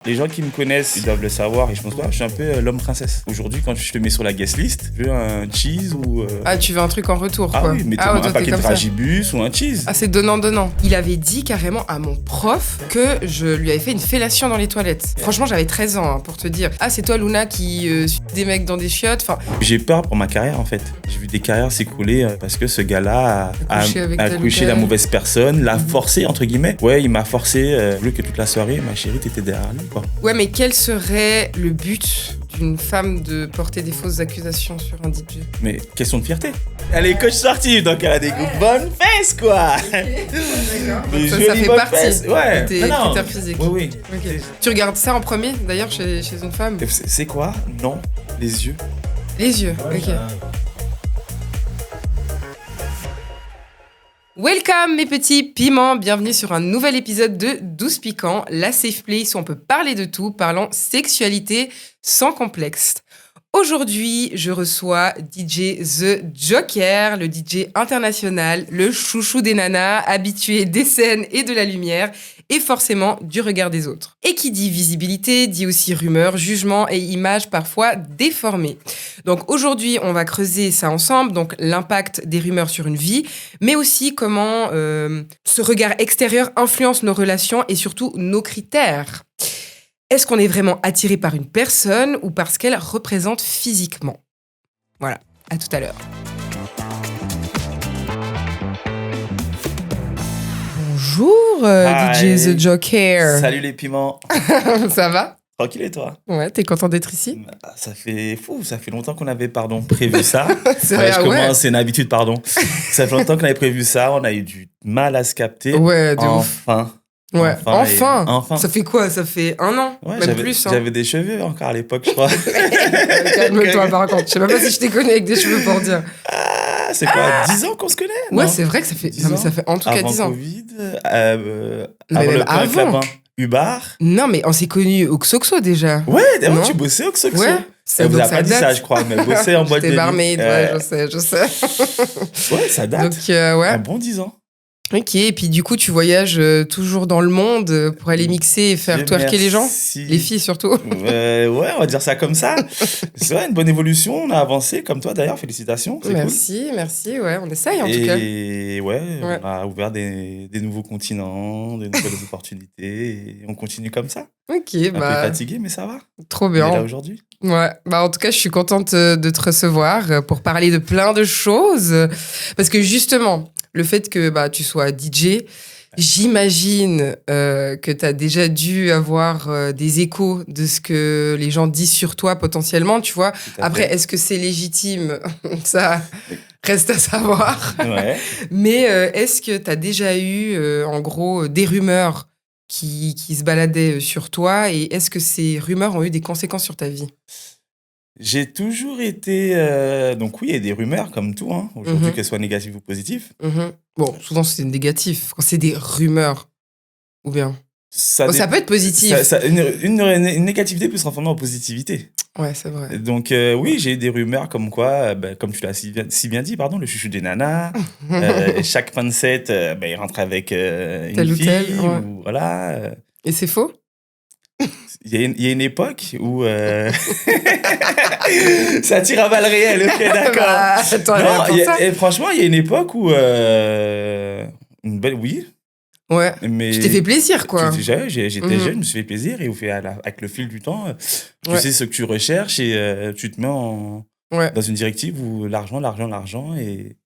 Les gens qui me connaissent, ils doivent le savoir et je pense pas, je suis un peu l'homme princesse. Aujourd'hui, quand je te mets sur la guest list, je veux un cheese ou... Ah, tu veux un truc en retour, quoi. Ah oui, mettez-moi toi, un paquet t'es de comme ça. dragibus ou un cheese. Ah, c'est donnant-donnant. Il avait dit carrément à mon prof que je lui avais fait une fellation dans les toilettes. Franchement, j'avais 13 ans, pour te dire. Ah, c'est toi, Luna, qui suit des mecs dans des chiottes. Enfin, J'ai peur pour ma carrière, en fait. J'ai vu des carrières s'écouler parce que ce gars-là a couché la mauvaise personne, l'a forcé, entre guillemets. Ouais, il m'a forcé. Je voulais que toute la soirée, ma chérie, t'étais derrière lui, quoi. Ouais, mais quel serait le but d'une femme de porter des fausses accusations sur un DJ? Mais question de fierté. Elle est coach sportive, donc elle a des bonnes fesses, quoi. D'accord. Ça fait partie de tes critères physiques. Oui. Okay. Tu regardes ça en premier, d'ailleurs, chez une femme? C'est quoi? Non, les yeux. Les yeux, ok. Welcome mes petits piments, bienvenue sur un nouvel épisode de 12 Piquants, la safe place où on peut parler de tout, parlant sexualité sans complexe. Aujourd'hui, je reçois DJ The Joker, le DJ international, le chouchou des nanas, habitué des scènes et de la lumière, et forcément du regard des autres. Et qui dit visibilité, dit aussi rumeurs, jugements et images parfois déformées. Donc aujourd'hui, on va creuser ça ensemble, donc l'impact des rumeurs sur une vie, mais aussi comment ce regard extérieur influence nos relations et surtout nos critères. Est-ce qu'on est vraiment attiré par une personne ou parce qu'elle représente physiquement? Voilà, à tout à l'heure. Bonjour DJ The Joker. Salut les piments. Ça va? Tranquille et toi? Ouais, t'es content d'être ici? Ça fait longtemps qu'on avait prévu ça. C'est vrai, c'est une habitude, pardon. Ça fait longtemps qu'on avait prévu ça, on a eu du mal à se capter. Ouais, de enfin. Ouf. Ouais, enfin. Ça fait quoi? Ça fait 1 an? Ouais, même plus. Hein. J'avais des cheveux encore à l'époque, je crois. Calme-toi, par contre. Je sais même pas si je t'ai connu avec des cheveux pour dire. Ah, c'est quoi? 10 ans qu'on se connaît? Ouais, c'est vrai que ça fait. Non, mais ça fait en tout cas 10 ans. Avant Covid, avant. Ubar. Non, mais on s'est connus au Xoxo déjà. Ouais, d'ailleurs, tu bossais au Xoxo. Ouais. Elle vous a pas dit ça, je crois, mais bossait en boîte de nuit. J'étais barmaid, ouais, je sais. Ouais, ça date. Donc, ouais. Un bon 10 ans. Ok, et puis du coup, tu voyages toujours dans le monde pour aller mixer et faire twerker les gens? Les filles surtout. Ouais, on va dire ça comme ça. C'est vrai, une bonne évolution, on a avancé, comme toi d'ailleurs, félicitations. Merci, ouais, on essaye en tout cas. Et ouais, on a ouvert des nouveaux continents, des nouvelles opportunités, et on continue comme ça. Ok, un peu fatigué, mais ça va. Trop bien. On est là aujourd'hui. Ouais, en tout cas, je suis contente de te recevoir pour parler de plein de choses. Parce que justement, le fait que tu sois DJ, j'imagine que tu as déjà dû avoir des échos de ce que les gens disent sur toi potentiellement, tu vois. Après, est-ce que c'est légitime? Ça reste à savoir. Ouais. Mais est-ce que tu as déjà eu, en gros, des rumeurs qui se baladaient sur toi, et est-ce que ces rumeurs ont eu des conséquences sur ta vie? J'ai toujours été... Donc oui, il y a des rumeurs comme tout, hein, aujourd'hui, qu'elles soient négatives ou positives. Bon, souvent c'est négatif, quand c'est des rumeurs, ou bien... Ça peut être positif. Une négativité peut se transformer en positivité. Ouais, c'est vrai. Donc oui, j'ai eu des rumeurs comme quoi, comme tu l'as si bien dit, le chouchou des nanas, chaque fin de set, il rentre avec une fille, ouais. ou voilà. Et c'est faux? Il y a une époque où ça tire à balles réelles, ok, d'accord. Et franchement, il y a une époque où oui. Ouais. Mais tu t'es fait plaisir, quoi. J'étais jeune, je me suis fait plaisir, et avec le fil du temps, tu sais ce que tu recherches, et tu te mets dans une directive où l'argent, et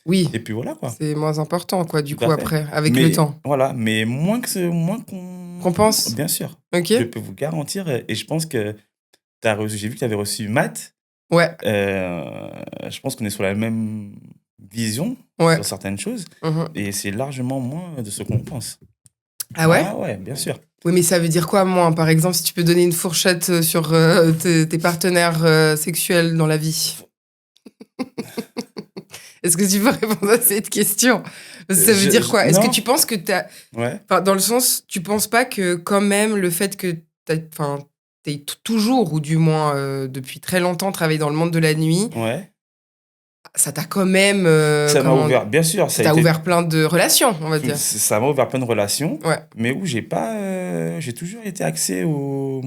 oui. Et puis voilà, quoi. C'est moins important, quoi, du coup, après, avec le temps. Voilà, mais moins qu'on pense. Bien sûr. Ok. Je peux vous garantir, et je pense que j'ai vu que tu avais reçu Matt. Ouais. Je pense qu'on est sur la même vision sur certaines choses, et c'est largement moins de ce qu'on pense. Ah ouais? Ah ouais, bien sûr. Oui, mais ça veut dire quoi, moins? Par exemple, si tu peux donner une fourchette sur tes partenaires sexuels dans la vie. Est-ce que tu peux répondre à cette question? Ça veut dire quoi? Est-ce que tu penses que t'as... Ouais. Enfin, dans le sens, tu penses pas que quand même le fait que t'aies toujours, ou du moins depuis très longtemps, travaillé dans le monde de la nuit, ouais. ça t'a quand même... ça m'a ouvert, bien sûr. Ça t'a ouvert plein de relations, on va dire. Ça m'a ouvert plein de relations, ouais. mais où j'ai toujours été axé au...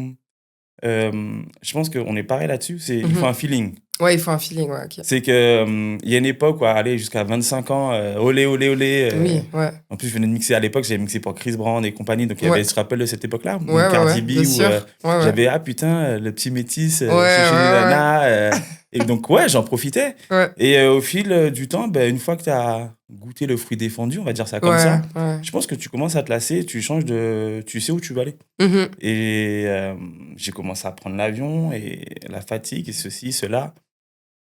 je pense qu'on est pareil là-dessus, il faut un feeling. Ouais, il faut un feeling, ouais, ok. C'est que il y a une époque où aller jusqu'à 25 ans, olé, olé, olé. Oui, ouais. En plus, je venais de mixer à l'époque, j'avais mixé pour Chris Brown et compagnie, donc il y avait, tu te rappelles de cette époque-là, Cardi B, où j'avais, ah putain, le petit métis, chez Nana. Et donc, ouais, j'en profitais. Ouais. Et au fil du temps, une fois que tu as goûté le fruit défendu, on va dire ça comme ça, je pense que tu commences à te lasser, tu sais où tu vas aller. Et j'ai commencé à prendre l'avion et la fatigue et ceci, cela.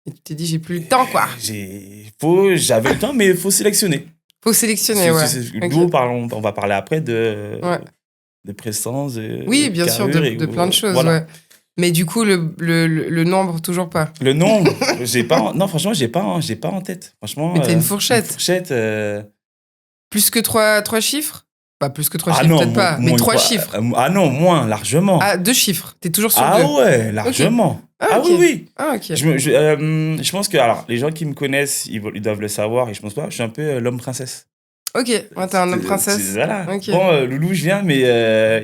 Et tu t'es dit, j'ai plus le temps, quoi. J'avais le temps, mais il faut sélectionner. Faut sélectionner, ouais. Nous, on va parler après de prestance, oui, bien sûr, de plein de choses, voilà. Ouais. Mais du coup, le nombre, toujours pas. Le nombre, non, franchement, j'ai pas en tête. Franchement, mais t'as une fourchette. Plus que 3 chiffres? Pas plus que 3 chiffres, non, peut-être pas, mais 3 chiffres. Ah non, moins, largement. Ah, 2 chiffres. T'es toujours sur 2. Ah ouais, largement. Okay. Ah okay. Oui. Ah, ok. Je pense que, alors, les gens qui me connaissent, ils doivent le savoir, et je pense pas, je suis un peu l'homme princesse. Ok, ouais, t'es un homme princesse. Voilà. Okay. Bon, Loulou, je viens, mais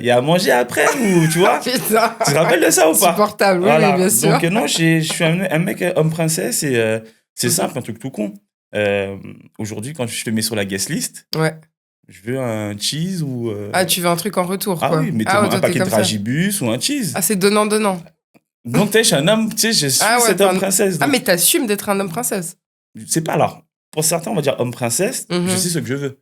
il y a à manger après, ou tu vois. Putain. Tu te rappelles de ça ou pas? Supportable, voilà. Oui, bien sûr. Donc, non, je suis un mec homme princesse, et c'est simple, un truc tout con. Aujourd'hui, quand je te mets sur la guest list, je veux un cheese ou... Ah, tu veux un truc en retour, quoi. Ah oui, mettez-moi un paquet de dragibus ou un cheese. Ah, c'est donnant-donnant. Donc, je suis un homme, je suis cet homme princesse. Donc... Ah, mais t'assumes d'être un homme princesse. C'est pas alors. Pour certains, on va dire homme princesse, je sais ce que je veux.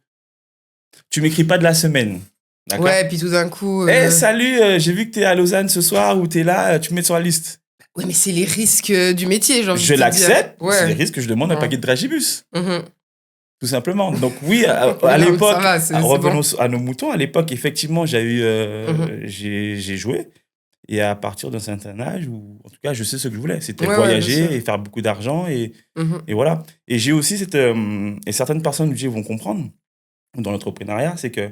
Tu m'écris pas de la semaine. D'accord? Ouais, puis tout d'un coup... salut, j'ai vu que t'es à Lausanne ce soir ou t'es là, tu me mets sur la liste. Oui, mais c'est les risques du métier, genre. Je l'accepte, c'est les risques que je demande un paquet de dragibus. Tout simplement. Donc oui, à l'époque, revenons à nos moutons, à l'époque, effectivement, j'ai joué. Et à partir d'un certain âge, où en tout cas, je sais ce que je voulais. C'était voyager et faire beaucoup d'argent. Et voilà. Et j'ai aussi et certaines personnes vont comprendre, dans l'entrepreneuriat, c'est que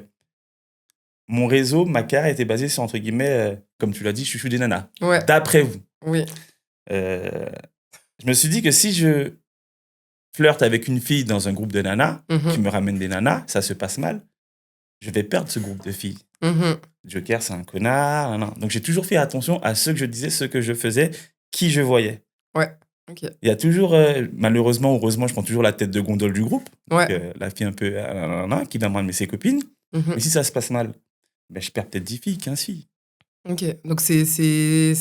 mon réseau, ma carrière était basée sur, entre guillemets, comme tu l'as dit, chouchou des nanas. Ouais. D'après vous. Oui. Je me suis dit que si je flirte avec une fille dans un groupe de nanas, qui me ramène des nanas, ça se passe mal, je vais perdre ce groupe de filles. Joker, c'est un connard. Non. Donc, j'ai toujours fait attention à ce que je disais, ce que je faisais, qui je voyais. Ouais, ok. Il y a toujours, malheureusement, heureusement, je prends toujours la tête de gondole du groupe. Ouais. Donc, la fille un peu qui va me ramener ses copines. Mais si ça se passe mal, je perds peut-être 10 filles, 15 filles. Ok, donc c'est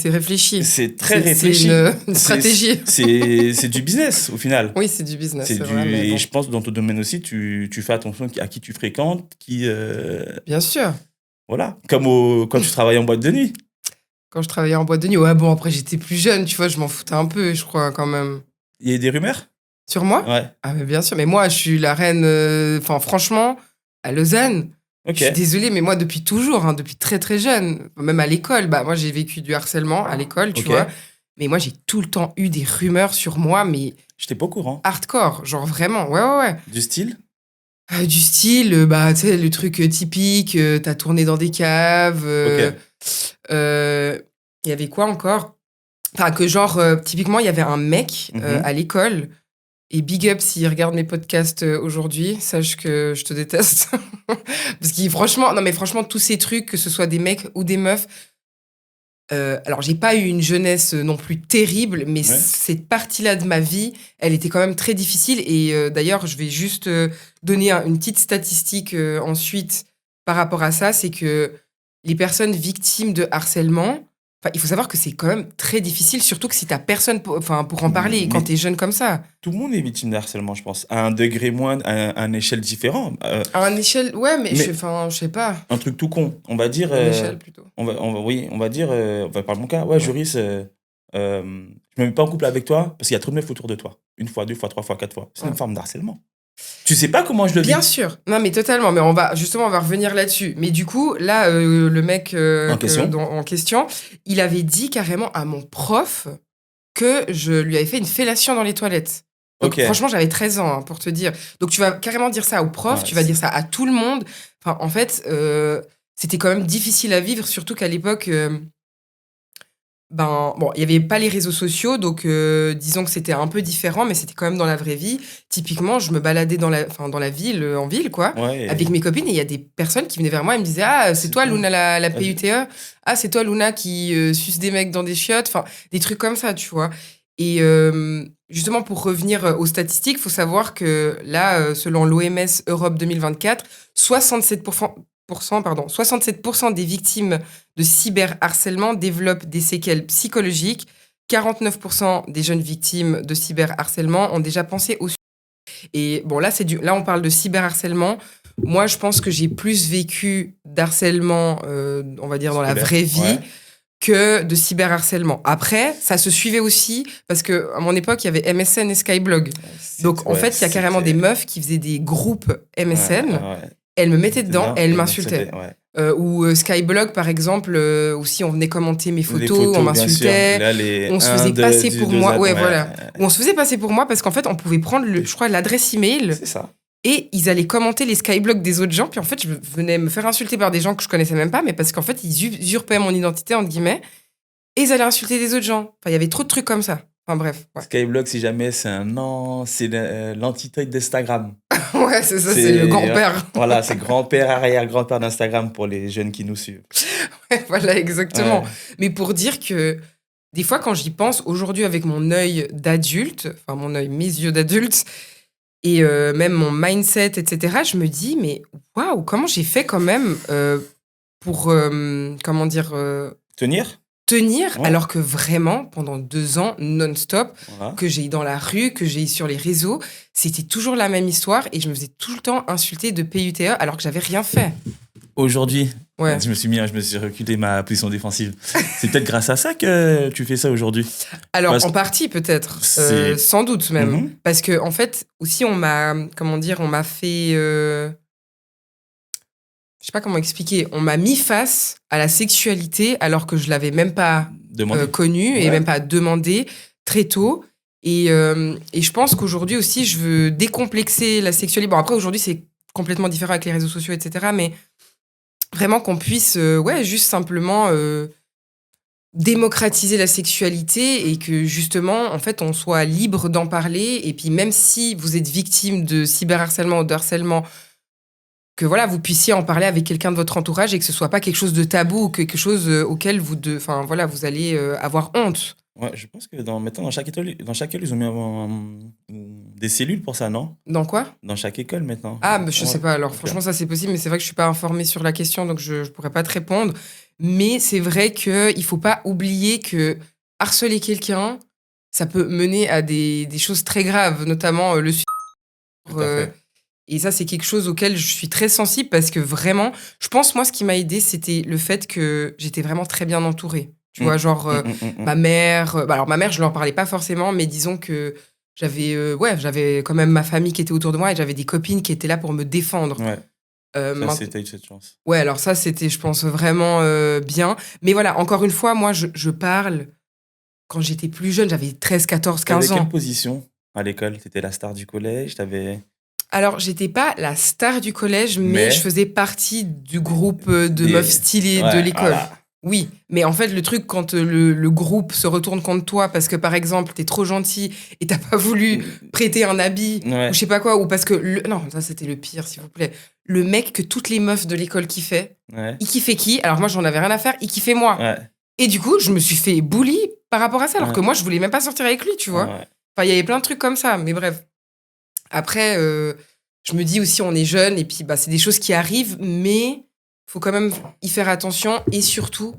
réfléchi. C'est très réfléchi. C'est une stratégie. C'est du business, au final. Oui, c'est du business. Et je pense que dans ton domaine aussi, tu fais attention à qui tu fréquentes, qui... Bien sûr. Voilà, comme quand tu travaillais en boîte de nuit. Quand je travaillais en boîte de nuit, ouais, bon, après, j'étais plus jeune, tu vois, je m'en foutais un peu, je crois, quand même. Il y a des rumeurs? Sur moi? Ouais. Ah, mais bien sûr, mais moi, je suis la reine... Enfin, franchement, à Lausanne... Okay. Je suis désolée, mais moi, depuis toujours, depuis très, très jeune, même à l'école, moi, j'ai vécu du harcèlement à l'école, tu vois. Mais moi, j'ai tout le temps eu des rumeurs sur moi, mais... J'étais pas au courant. Hardcore, genre vraiment, ouais. Du style? Du style, tu sais, le truc typique, t'as tourné dans des caves. Il y avait quoi encore? Enfin, que genre, typiquement, il y avait un mec à l'école... Et big up s'il regarde mes podcasts aujourd'hui, sache que je te déteste. Parce qu'il franchement, tous ces trucs, que ce soit des mecs ou des meufs, alors j'ai pas eu une jeunesse non plus terrible, mais cette partie-là de ma vie, elle était quand même très difficile. Et d'ailleurs, je vais juste donner une petite statistique ensuite par rapport à ça, c'est que les personnes victimes de harcèlement, il faut savoir que c'est quand même très difficile, surtout que si t'as personne pour en parler quand t'es jeune comme ça. Tout le monde est victime de harcèlement, je pense. À un degré moins, à une échelle différente. À une échelle, ouais, mais je sais pas. Un truc tout con, on va dire... Une échelle, plutôt. On va dire... on va parler de mon cas. Ouais, Joris, je me mets pas en couple avec toi parce qu'il y a trop de meufs autour de toi. 1 fois, 2 fois, 3 fois, 4 fois. C'est une forme d'harcèlement. Tu sais pas comment je le vis. Bien sûr. Non, mais totalement. Mais on va revenir là-dessus. Mais du coup, là, le mec en question, il avait dit carrément à mon prof que je lui avais fait une fellation dans les toilettes. Donc, franchement, j'avais 13 ans, pour te dire. Donc, tu vas carrément dire ça au prof, tu vas dire ça à tout le monde. Enfin, en fait, c'était quand même difficile à vivre, surtout qu'à l'époque... bon, il n'y avait pas les réseaux sociaux, donc disons que c'était un peu différent, mais c'était quand même dans la vraie vie. Typiquement, je me baladais dans la ville, en ville, quoi, avec mes copines, et il y a des personnes qui venaient vers moi et me disaient « Ah, c'est toi, Luna, la PUTE ? Ah, c'est toi, Luna, qui suce des mecs dans des chiottes ?» Enfin, des trucs comme ça, tu vois. Et justement, pour revenir aux statistiques, il faut savoir que là, selon l'OMS Europe 2024, 67% des victimes de cyberharcèlement développent des séquelles psychologiques. 49% des jeunes victimes de cyberharcèlement ont déjà pensé au suicide. Et bon, là, on parle de cyberharcèlement. Moi, je pense que j'ai plus vécu d'harcèlement, on va dire, dans la vraie vie, que de cyberharcèlement. Après, ça se suivait aussi, parce qu'à mon époque, il y avait MSN et Skyblog. Donc, en fait, il y a carrément des meufs qui faisaient des groupes MSN. Elles me mettaient dedans et elles m'insultaient. Ou Skyblog, par exemple, aussi, on venait commenter mes photos, on m'insultait. Là, on se faisait passer pour moi. Voilà. On se faisait passer pour moi parce qu'en fait, on pouvait prendre, je crois, l'adresse email. C'est ça. Et ils allaient commenter les Skyblogs des autres gens. Puis en fait, je venais me faire insulter par des gens que je connaissais même pas, mais parce qu'en fait, ils usurpaient mon identité, entre guillemets. Et ils allaient insulter des autres gens. Enfin, il y avait trop de trucs comme ça. Enfin, bref. Ouais. Skyblog, si jamais, c'est l'antitype d'Instagram. Ouais, c'est ça, c'est le grand-père. Voilà, c'est grand-père, arrière-grand-père d'Instagram pour les jeunes qui nous suivent. Ouais, voilà, exactement. Ouais. Mais pour dire que des fois, quand j'y pense, aujourd'hui, avec mon œil d'adulte, enfin, mes yeux d'adulte, et même mon mindset, etc., je me dis, mais waouh, comment j'ai fait quand même pour, comment dire... Tenir, ouais. Alors que vraiment, pendant 2 ans, non-stop, que j'ai dans la rue, que j'ai sur les réseaux, c'était toujours la même histoire et je me faisais tout le temps insulter de PUTE alors que j'avais rien fait. Aujourd'hui, je me suis reculé ma position défensive. C'est peut-être grâce à ça que tu fais ça aujourd'hui. Alors, en partie, peut-être. Sans doute même. Parce que, en fait, aussi, on m'a fait... Je sais pas comment expliquer. On m'a mis face à la sexualité alors que je l'avais même pas connue et même pas demandé très tôt. Et je pense qu'aujourd'hui aussi, je veux décomplexer la sexualité. Bon, après, aujourd'hui, c'est complètement différent avec les réseaux sociaux, etc. Mais vraiment qu'on puisse, juste simplement démocratiser la sexualité et que justement, en fait, on soit libre d'en parler. Et puis, même si vous êtes victime de cyberharcèlement ou de harcèlement, que voilà, vous puissiez en parler avec quelqu'un de votre entourage et que ce soit pas quelque chose de tabou ou quelque chose auquel vous allez avoir honte. Ouais, je pense que maintenant, dans chaque école, ils ont mis des cellules pour ça, non ? Dans quoi ? Dans chaque école, maintenant. Ah, mais je sais pas. Alors, franchement, ça, c'est possible, mais c'est vrai que je suis pas informée sur la question, donc je pourrais pas te répondre. Mais c'est vrai qu'il faut pas oublier que harceler quelqu'un, ça peut mener à des choses très graves, notamment le suicide. Tout à fait. Et ça, c'est quelque chose auquel je suis très sensible parce que vraiment, je pense, moi, ce qui m'a aidée, c'était le fait que j'étais vraiment très bien entourée. Tu vois, genre, ma mère... alors, ma mère, je ne leur parlais pas forcément, mais disons que j'avais quand même ma famille qui était autour de moi et j'avais des copines qui étaient là pour me défendre. Ouais. T'as eu cette chance. Ouais, alors ça, c'était, je pense, vraiment bien. Mais voilà, encore une fois, moi, je parle... Quand j'étais plus jeune, j'avais 13, 14, 15 ans. T'avais quelle position à l'école ? T'étais la star du collège ? Alors, j'étais pas la star du collège, mais je faisais partie du groupe de meufs stylées de l'école. Voilà. Oui, mais en fait, le truc, quand le groupe se retourne contre toi parce que, par exemple, t'es trop gentil et t'as pas voulu prêter un habit ou je sais pas quoi, ou parce que... Non, ça, c'était le pire, s'il vous plaît. Le mec que toutes les meufs de l'école kiffaient, il kiffait qui ? Alors moi, j'en avais rien à faire, il kiffait moi. Ouais. Et du coup, je me suis fait bully par rapport à ça, alors que moi, je voulais même pas sortir avec lui, tu vois. Ouais. Enfin, il y avait plein de trucs comme ça, mais bref. Après, je me dis aussi, on est jeune, et puis c'est des choses qui arrivent, mais il faut quand même y faire attention, et surtout,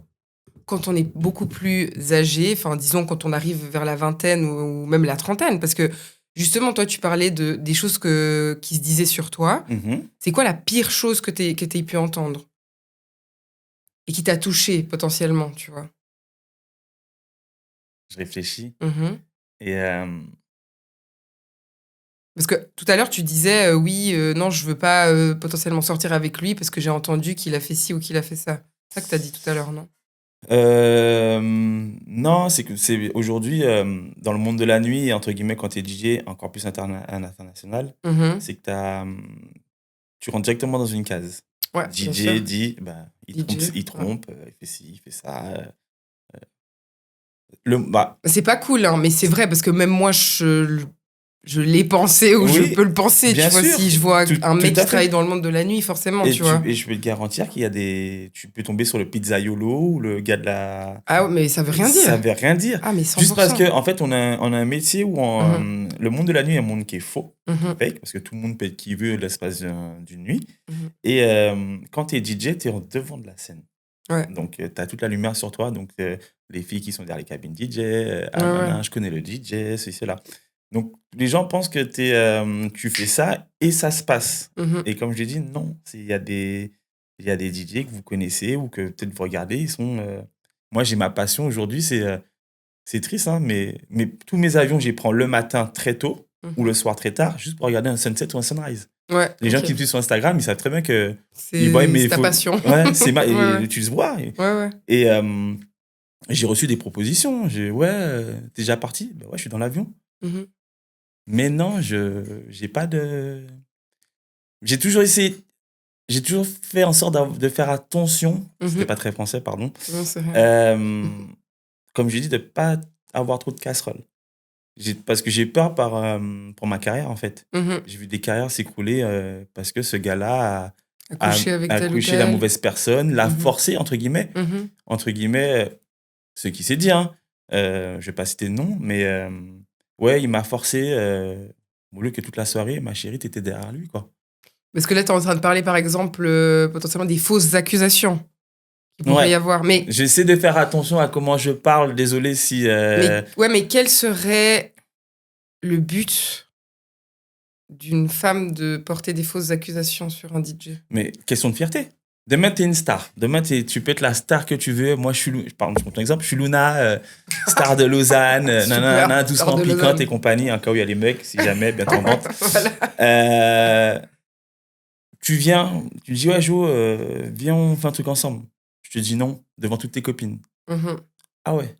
quand on est beaucoup plus âgé, enfin, disons, quand on arrive vers la vingtaine ou même la trentaine, parce que, justement, toi, tu parlais des choses qui se disaient sur toi. Mm-hmm. C'est quoi la pire chose que t'aies pu entendre ? Et qui t'a touché, potentiellement, tu vois ? Je réfléchis. Mm-hmm. Et... Parce que tout à l'heure, tu disais, non, je veux pas potentiellement sortir avec lui parce que j'ai entendu qu'il a fait ci ou qu'il a fait ça. C'est ça que tu as dit tout à l'heure, non ? Non, c'est que aujourd'hui, dans le monde de la nuit, entre guillemets, quand tu es DJ, encore plus international, c'est que tu rentres directement dans une case. Ouais, DJ dit, il trompe, il fait ci, il fait ça. C'est pas cool, hein, mais c'est vrai, parce que même moi, je l'ai pensé ou je peux le penser, tu vois, si je vois un mec qui travaille dans le monde de la nuit, forcément, tu vois. Et je peux te garantir qu'il y a tu peux tomber sur le pizzaiolo ou le gars de la... Ah, mais ça veut rien dire. Ça veut rien dire. Ah, mais 100%. Juste parce qu'en fait, on a un métier où le monde de la nuit est un monde qui est faux, fake, parce que tout le monde peut être qui veut l'espace d'une nuit. Et quand t'es DJ, t'es en devant de la scène. Ouais. Donc, t'as toute la lumière sur toi. Donc, les filles qui sont derrière les cabines DJ, je connais le DJ, cela. Donc, les gens pensent que tu fais ça et ça se passe. Et comme je l'ai dit, non. Il y a des DJ que vous connaissez ou que peut-être vous regardez. Ils sont... Moi, j'ai ma passion aujourd'hui. C'est triste, hein, mais tous mes avions, j'y prends le matin très tôt ou le soir très tard, juste pour regarder un sunset ou un sunrise. Ouais, les gens qui me suivent sur Instagram, ils savent très bien que... C'est ta passion. Ouais, tu le vois. Et ouais. J'ai reçu des propositions. T'es déjà parti? Ben ouais, je suis dans l'avion. Mais non, j'ai pas de... J'ai toujours essayé... J'ai toujours fait en sorte de faire attention. C'était pas très français, pardon. Non, c'est vrai. Comme je dis, de pas avoir trop de casseroles. Parce que j'ai peur pour ma carrière, en fait. J'ai vu des carrières s'écrouler parce que ce gars-là a couché la mauvaise personne, l'a forcé, entre guillemets. Entre guillemets, ce qui s'est dit, hein. Je vais pas citer de nom, mais il m'a forcé, au lieu que toute la soirée, ma chérie, t'étais derrière lui, quoi. Parce que là, t'es en train de parler, par exemple, potentiellement des fausses accusations qu'il pourrait y avoir. Mais j'essaie de faire attention à comment je parle, désolé si... mais quel serait le but d'une femme de porter des fausses accusations sur un DJ? Mais question de fierté. Demain, t'es une star. Demain, tu peux être la star que tu veux. Moi, je prends ton exemple, je suis Luna, star de Lausanne, doucement piquante et compagnie, en cas où il y a les mecs, si jamais, bien tombante. Voilà. Tu viens, tu dis, ouais, Jo, viens, on fait un truc ensemble. Je te dis non, devant toutes tes copines. Ah ouais.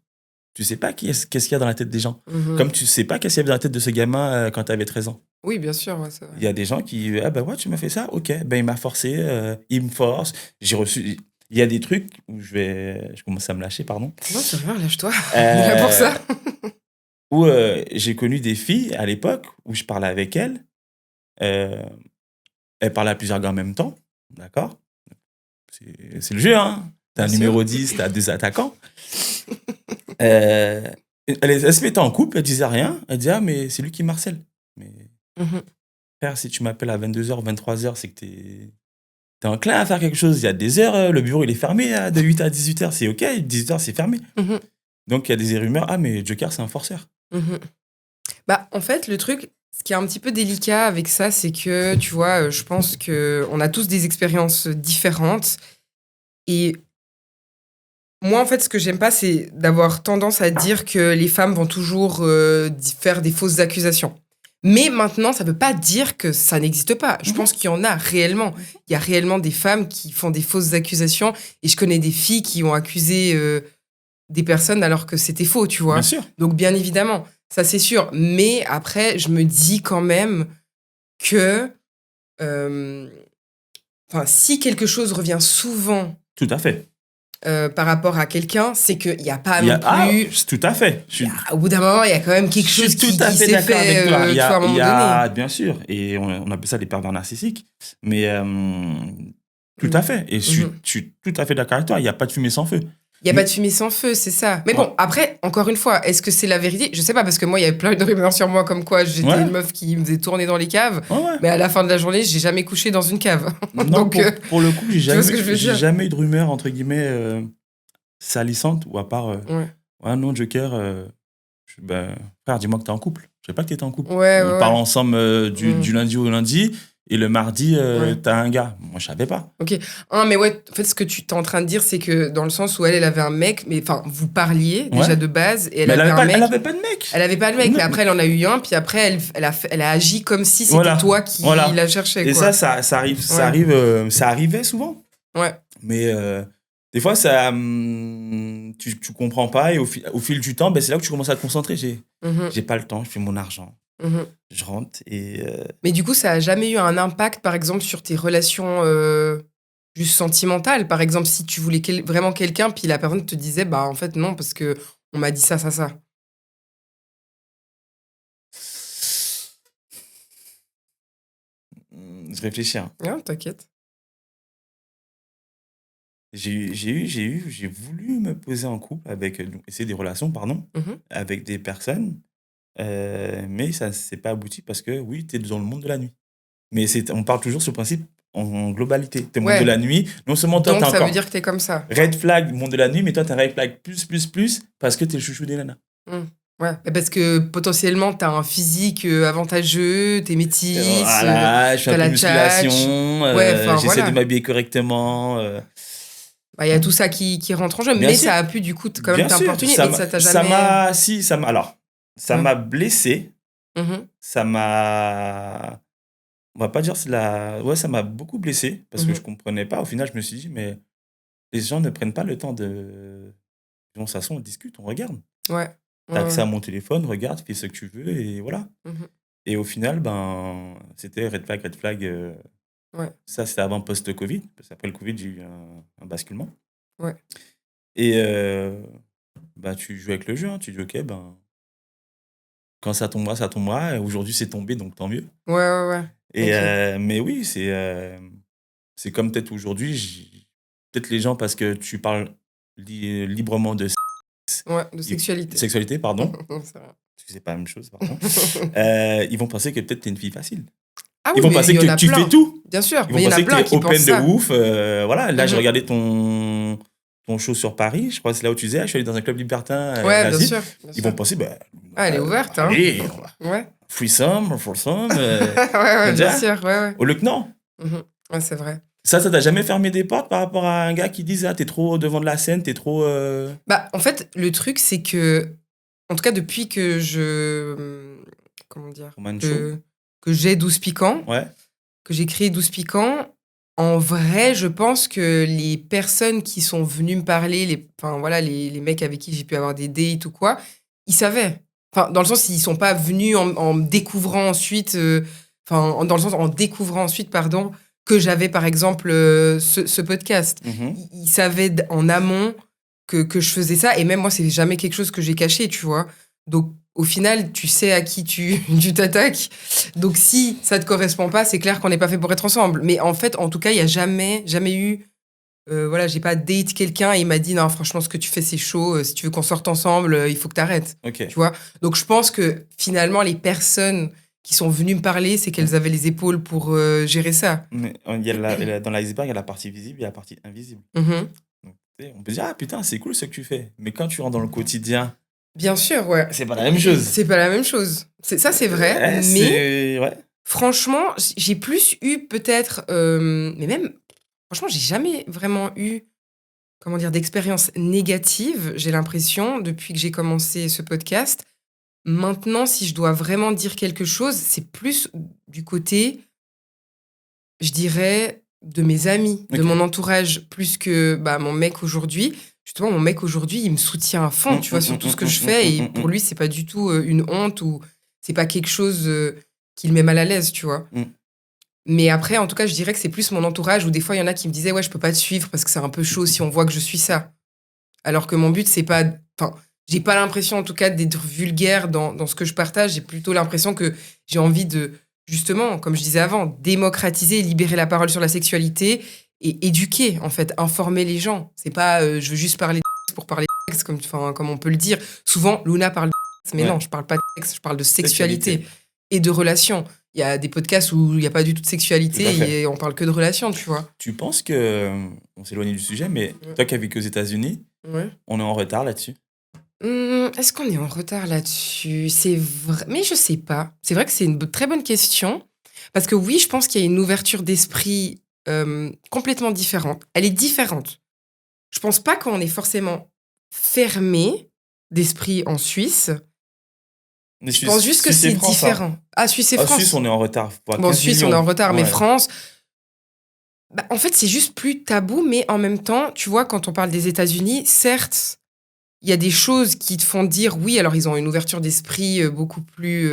Tu sais pas qu'est-ce qu'il y a dans la tête des gens. Comme tu sais pas qu'est-ce qu'il y avait dans la tête de ce gamin quand tu avais 13 ans. Oui, bien sûr, c'est vrai. Il y a des gens qui, tu m'as fait ça, ok, il m'a forcé, il me force. J'ai reçu... Il y a des trucs où je commence à me lâcher, pardon. Non, c'est vrai, lâche-toi. Pour ça. Où j'ai connu des filles à l'époque où je parlais avec elles. Elles parlaient à plusieurs gars en même temps, d'accord? C'est le jeu, hein? T'as un numéro 10, t'as 2 attaquants. Elle se mettait en couple, elle disait rien. Elle disait, mais c'est lui qui m'harcèle. Mais frère, si tu m'appelles à 22h, 23h, c'est que t'es enclin à faire quelque chose. Il y a des heures, le bureau il est fermé de 8 à 18h, c'est ok, 18h c'est fermé. Donc il y a des rumeurs, mais Joker c'est un forceur. En fait, le truc, ce qui est un petit peu délicat avec ça, c'est que, tu vois, je pense qu'on a tous des expériences différentes. Et moi, en fait, ce que j'aime pas, c'est d'avoir tendance à dire que les femmes vont toujours faire des fausses accusations. Mais maintenant, ça veut pas dire que ça n'existe pas. Je pense qu'il y en a réellement. Il y a réellement des femmes qui font des fausses accusations. Et je connais des filles qui ont accusé des personnes alors que c'était faux, tu vois. Bien sûr. Donc, bien évidemment, ça c'est sûr. Mais après, je me dis quand même que si quelque chose revient souvent... Tout à fait. Par rapport à quelqu'un, c'est qu'il n'y a pas non plus... tout à fait. Au bout d'un moment, il y a quand même quelque chose qui s'est fait à un moment donné. Bien sûr, et on appelle ça des pervers narcissiques. Mais tout à fait. Et je suis tout à fait d'accord avec toi. Il n'y a pas de fumée sans feu. Il n'y a pas de fumée sans feu, c'est ça. Mais bon, après, encore une fois, est-ce que c'est la vérité? Je sais pas, parce que moi, il y avait plein de rumeurs sur moi comme quoi j'étais une meuf qui me faisait tourner dans les caves. Mais à la fin de la journée, j'ai jamais couché dans une cave. Non, donc, pour le coup, j'ai jamais eu de rumeurs, entre guillemets, salissantes, ou à part, non, Joker, frère, dis-moi que t'es en couple. Je sais pas que t'étais en couple. On parle ensemble du lundi au lundi. Et le mardi, t'as un gars. Moi, je savais pas. Ok. Mais ouais, en fait, ce que tu es en train de dire, c'est que dans le sens où elle avait un mec, mais enfin, vous parliez déjà de base, et elle avait un mec. Elle avait pas de mec. Elle avait pas de mec, mais après, elle en a eu un, puis après, elle a agi comme si c'était toi qui la cherchais. Et quoi. Ça arrivait souvent. Ouais. Mais des fois, tu comprends pas, et au fil du temps, c'est là que tu commences à te concentrer. J'ai pas le temps, je fais mon argent. Je rentre et... Mais du coup, ça a jamais eu un impact, par exemple, sur tes relations juste sentimentales? Par exemple, si tu voulais vraiment quelqu'un, puis la personne te disait, en fait, non, parce que on m'a dit ça. Je réfléchis. Hein. Non, t'inquiète. J'ai voulu me poser en couple essayer des relations, avec des personnes, mais ça s'est pas abouti parce que oui, tu es dans le monde de la nuit. Mais on parle toujours sur le principe en globalité. Tu es monde de la nuit, non seulement toi, donc ça veut dire que tu es comme ça. Red flag, monde de la nuit, mais toi, tu as red flag plus parce que tu es le chouchou des nanas. Ouais, parce que potentiellement, tu as un physique avantageux, tu es métisse, voilà, je fais un peu de musculation, j'essaie de m'habiller correctement. Il y a tout ça qui rentre en jeu, mais ça a pu du coup quand même t'importuner, mais ça t'a jamais... Ça m'a blessé, ça m'a... On va pas dire ça m'a beaucoup blessé, parce que je comprenais pas. Au final, je me suis dit, mais les gens ne prennent pas le temps de... Bon, ça on discute, on regarde. Ouais. T'as accès à mon téléphone, regarde, fais ce que tu veux, et voilà. Et au final, c'était red flag. Ça, c'était avant post-Covid, parce qu'après le Covid, j'ai eu un basculement. Ouais. Et tu joues avec le jeu, hein. Tu dis, ok, quand ça tombera. Et aujourd'hui, c'est tombé, donc tant mieux. Ouais. Et, mais oui, c'est comme peut-être aujourd'hui, peut-être les gens, parce que tu parles librement de de sexualité. Sexualité, pardon. C'est vrai. C'est pas la même chose, pardon. Ils vont penser que peut-être t'es une fille facile. Ah oui, ils vont penser que tu fais tout. Bien sûr, ils vont penser que t'es open de ouf. Voilà, là, j'ai regardé ton show sur Paris. Je crois que c'est là où tu disais, je suis allé dans un club libertin. Ouais, bien sûr. Ils vont penser, elle est ouverte. Hein. Allez, ouais. Threesome, foursome. ouais, bien sûr. Ouais. Au lieu que non. Ouais, c'est vrai. Ça t'a jamais fermé des portes par rapport à un gars qui dise, t'es trop devant de la scène, t'es trop... en fait, le truc, c'est que, en tout cas, depuis que comment dire que j'ai 12 piquants, que j'ai créé 12 piquants, en vrai, je pense que les personnes qui sont venues me parler, les mecs avec qui j'ai pu avoir des dates ou quoi, ils savaient. Enfin, dans le sens, ils sont pas venus en découvrant ensuite... en découvrant ensuite, que j'avais, par exemple, ce podcast. Ils savaient en amont que je faisais ça. Et même moi, c'est jamais quelque chose que j'ai caché, tu vois. Donc, au final, tu sais à qui tu t'attaques. Donc, si ça te correspond pas, c'est clair qu'on n'est pas fait pour être ensemble. Mais en fait, en tout cas, il n'y a jamais eu... j'ai pas date quelqu'un et il m'a dit, non, franchement, ce que tu fais, c'est chaud. Si tu veux qu'on sorte ensemble, il faut que t'arrêtes. Okay. Tu vois. Donc, je pense que finalement, les personnes qui sont venues me parler, c'est qu'elles avaient les épaules pour gérer ça. Mais dans l'iceberg, il y a la partie visible et la partie invisible. Donc, on peut dire, ah putain, c'est cool ce que tu fais. Mais quand tu rentres dans le quotidien... Bien sûr, ouais. C'est pas la même chose. C'est pas la même chose. Ça, c'est vrai. Mais franchement, j'ai plus eu peut-être... mais même, franchement, j'ai jamais vraiment eu, d'expérience négative, j'ai l'impression, depuis que j'ai commencé ce podcast. Maintenant, si je dois vraiment dire quelque chose, c'est plus du côté, je dirais, de mes amis, de mon entourage, plus que mon mec aujourd'hui. Justement, mon mec aujourd'hui, il me soutient à fond, tu vois, sur tout ce que je fais. Et pour lui, c'est pas du tout une honte ou c'est pas quelque chose qui le met mal à l'aise, tu vois. Mais après, en tout cas, je dirais que c'est plus mon entourage où des fois, il y en a qui me disaient, ouais, je peux pas te suivre parce que c'est un peu chaud si on voit que je suis ça. Alors que mon but, c'est pas... Enfin, j'ai pas l'impression, en tout cas, d'être vulgaire dans ce que je partage. J'ai plutôt l'impression que j'ai envie de, justement, comme je disais avant, démocratiser et libérer la parole sur la sexualité et éduquer, en fait, informer les gens. C'est pas, je veux juste parler de sexe pour parler de sexe, comme on peut le dire. Souvent, Luna parle de sexe, mais non, je parle pas de sexe, je parle de sexualité et de relations. Il y a des podcasts où il n'y a pas du tout de sexualité et on parle que de relations, tu vois. Tu penses que, on s'éloigne du sujet, mais toi qui as vécu aux États-Unis, on est en retard là-dessus? Est-ce qu'on est en retard là-dessus? C'est vrai, mais je sais pas. C'est vrai que c'est une très bonne question. Parce que oui, je pense qu'il y a une ouverture d'esprit complètement différente. Elle est différente. Je pense pas qu'on est forcément fermé d'esprit en Suisse. Mais je pense juste que c'est différent. Hein. Ah, Suisse et France. Suisse, on est en retard. Bon, Suisse, on est en retard, mais France... en fait, c'est juste plus tabou, mais en même temps, tu vois, quand on parle des États-Unis, certes... Il y a des choses qui te font dire, oui, alors ils ont une ouverture d'esprit beaucoup plus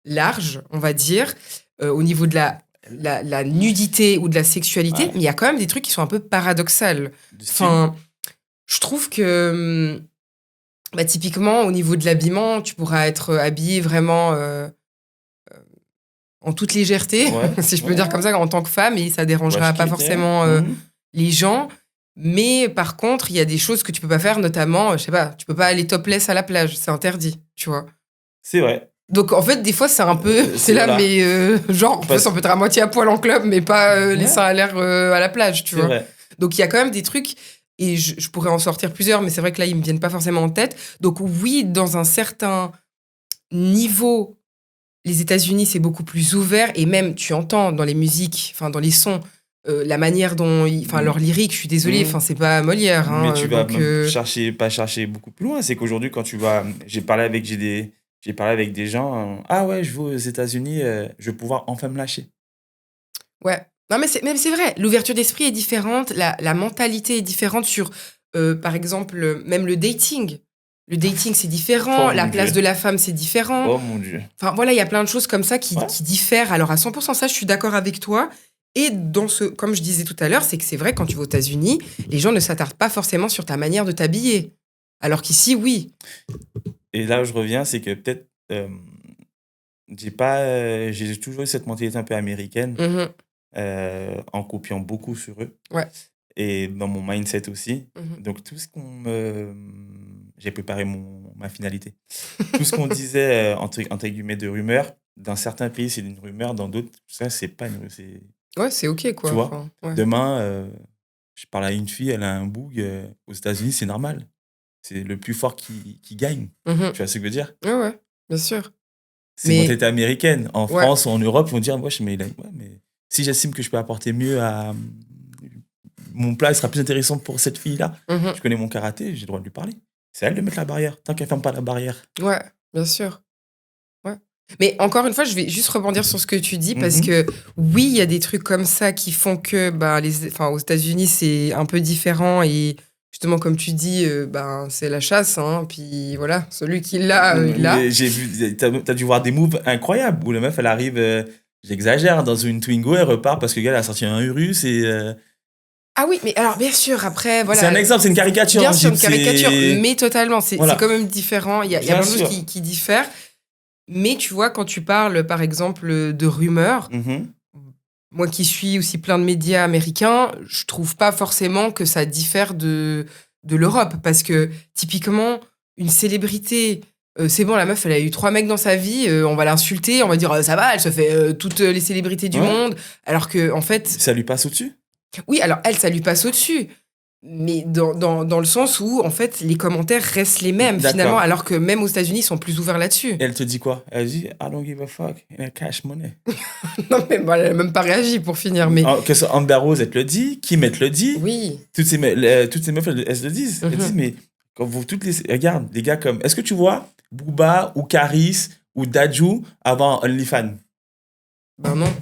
large, on va dire, au niveau de la nudité ou de la sexualité, mais il y a quand même des trucs qui sont un peu paradoxaux. Enfin, je trouve que Bah, typiquement, au niveau de l'habillement, tu pourras être habillé vraiment en toute légèreté, si je peux dire comme ça, en tant que femme, et ça dérangera pas forcément les gens. Mais par contre, il y a des choses que tu peux pas faire, notamment, je sais pas, tu peux pas aller topless à la plage, c'est interdit, tu vois. C'est vrai. Donc en fait, des fois, c'est un peu, c'est là, mais genre, en fait, on peut être à moitié à poil en club, mais pas les seins à l'air à la plage, tu vois. Vrai. Donc il y a quand même des trucs, et je pourrais en sortir plusieurs, mais c'est vrai que là, ils me viennent pas forcément en tête. Donc oui, dans un certain niveau, les États-Unis, c'est beaucoup plus ouvert, et même, tu entends dans les musiques, enfin dans les sons, la manière dont, leurs lyriques, je suis désolée, c'est pas Molière. Mais tu vas même pas chercher beaucoup plus loin. C'est qu'aujourd'hui, quand tu vas, j'ai parlé avec des gens. Ah ouais, je vais aux États-Unis, je vais pouvoir enfin me lâcher. Ouais. Non, mais c'est vrai. L'ouverture d'esprit est différente, la mentalité est différente sur, par exemple, même le dating. Le dating, c'est différent. La place de la femme, c'est différent. Oh mon Dieu. Enfin, voilà, il y a plein de choses comme ça qui diffèrent. Alors, à 100%, ça, je suis d'accord avec toi. Et comme je disais tout à l'heure, c'est que c'est vrai, quand tu vas aux États-Unis, les gens ne s'attardent pas forcément sur ta manière de t'habiller. Alors qu'ici, oui. Et là où je reviens, c'est que peut-être, j'ai toujours eu cette mentalité un peu américaine, en copiant beaucoup sur eux. Ouais. Et dans mon mindset aussi. Donc, tout ce j'ai préparé ma finalité. Tout ce qu'on disait, entre guillemets, de rumeurs, dans certains pays, c'est une rumeur, dans d'autres, ça, c'est pas une rumeur. Ouais, c'est OK, quoi. Tu vois, demain, je parle à une fille, elle a un boug, aux États-Unis, c'est normal. C'est le plus fort qui gagne. Tu vois ce que je veux dire? Ouais, bien sûr. C'est une mentalité américaine. En France ou en Europe, ils vont dire, mais si j'estime que je peux apporter mieux à... Mon plat, il sera plus intéressant pour cette fille-là. Je connais mon karaté, j'ai le droit de lui parler. C'est à elle de mettre la barrière, tant qu'elle ne ferme pas la barrière. Ouais, bien sûr. Ouais. Mais encore une fois, je vais juste rebondir sur ce que tu dis, parce que oui, il y a des trucs comme ça qui font que aux États-Unis, c'est un peu différent, et justement, comme tu dis, c'est la chasse, hein, puis voilà, celui qui l'a, il l'a. J'ai vu, t'as dû voir des moves incroyables où la meuf, elle arrive, j'exagère, dans une Twingo, elle repart parce que le gars, elle a sorti un Urus et... Ah oui, mais alors bien sûr, après, voilà. C'est un exemple, c'est une caricature. Bien sûr, une caricature, mais totalement, c'est quand même différent. Il y a plein de choses qui diffèrent. Mais tu vois, quand tu parles, par exemple, de rumeurs, moi qui suis aussi plein de médias américains, je trouve pas forcément que ça diffère de l'Europe. Parce que, typiquement, une célébrité, c'est bon, la meuf, elle a eu 3 mecs dans sa vie, on va l'insulter, on va dire, ça va, elle se fait toutes les célébrités du monde. Alors que, en fait... Ça lui passe au-dessus? Oui, alors elle, ça lui passe au-dessus. Mais dans le sens où, en fait, les commentaires restent les mêmes, finalement, alors que même aux États-Unis, ils sont plus ouverts là-dessus. Et elle te dit quoi? Elle dit, I don't give a fuck, cash money. Non, mais bon, elle n'a même pas réagi pour finir. Mais... Que ce Amber Rose, elle te le dit, Kim, elle te le dit. Oui. Toutes ces meufs, elles se le disent. Elles disent, mais quand vous toutes les... Regarde, les gars comme... Est-ce que tu vois Booba ou Karis ou Dadju avant OnlyFans? Ben non.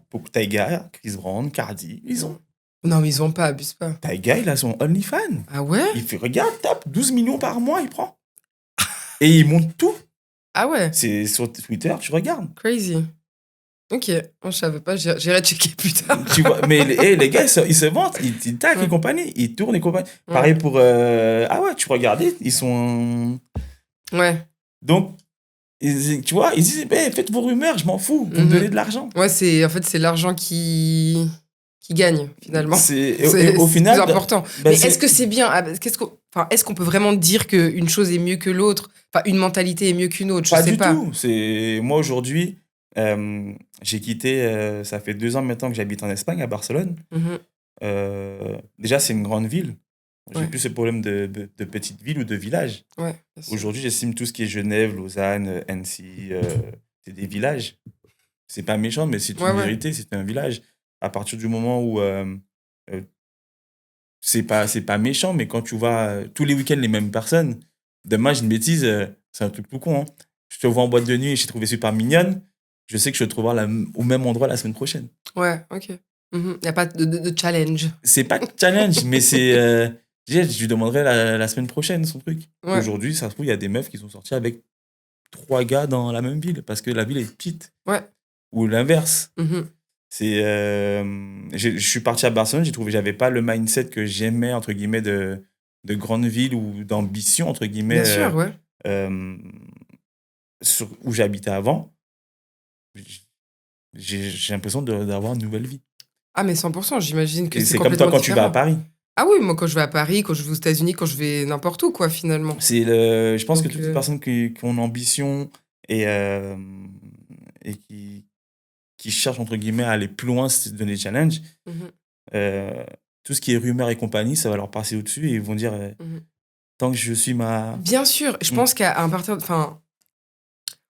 Pour Tyga, Chris Brown, Cardi, ils ont... Non, mais ils ont pas, abuse pas. Tyga, il a son OnlyFans. Ah ouais? Il fait, regarde, tape, 12 millions par mois, il prend. Et il monte tout. Ah ouais? C'est sur Twitter, tu regardes. Crazy. Ok, je savais pas, j'irai checker plus tard. Tu vois, mais les gars, ils se vantent, ils taquent les compagnies, ils tournent les compagnies. Pareil pour... Ah ouais, tu regardais, ils sont... Ouais. Donc, tu vois, ils disent, faites vos rumeurs, je m'en fous, vous me donnez de l'argent. Ouais, en fait, c'est l'argent qui gagne, finalement. C'est au final... C'est plus important. Mais est-ce que c'est bien? Est-ce qu'on peut vraiment dire qu'une chose est mieux que l'autre? Enfin, une mentalité est mieux qu'une autre? Je sais pas. Pas du tout. Moi, aujourd'hui, j'ai quitté... ça fait 2 ans maintenant que j'habite en Espagne, à Barcelone. Déjà, c'est une grande ville. J'ai plus ce problème de petite ville ou de village. Ouais, aujourd'hui, j'estime tout ce qui est Genève, Lausanne, Annecy, c'est des villages. C'est pas méchant, mais c'est une vérité, c'est un village. À partir du moment où c'est pas méchant, mais quand tu vois tous les week-ends les mêmes personnes, demain j'ai une bêtise, c'est un truc tout con. Hein. Je te vois en boîte de nuit et je t'ai trouvé super mignonne, je sais que je vais te revoir au même endroit la semaine prochaine. Ouais, ok. Il n'y a pas de challenge. C'est pas challenge, mais c'est... je lui demanderai la semaine prochaine son truc. Ouais. Aujourd'hui, ça se trouve, il y a des meufs qui sont sorties avec 3 gars dans la même ville parce que la ville est petite. Ouais. Ou l'inverse. Je suis parti à Barcelone, j'avais pas le mindset que j'aimais, entre guillemets, de de grandes villes ou d'ambition, entre guillemets, Bien sûr, ouais. Où j'habitais avant, j'ai l'impression d'avoir une nouvelle vie. Ah, mais 100%, j'imagine que Et c'est c'est comme toi complètement quand tu vas à différent. Paris. Ah oui, moi, quand je vais à Paris, quand je vais aux États-Unis, quand je vais n'importe où, quoi, finalement. Je pense Donc, que toutes les personnes qui ont l'ambition et qui cherchent, entre guillemets, à aller plus loin, se donner des challenges, tout ce qui est rumeurs et compagnie, ça va leur passer au-dessus et ils vont dire tant que je suis ma... Bien sûr, je pense qu'à un partir... Enfin,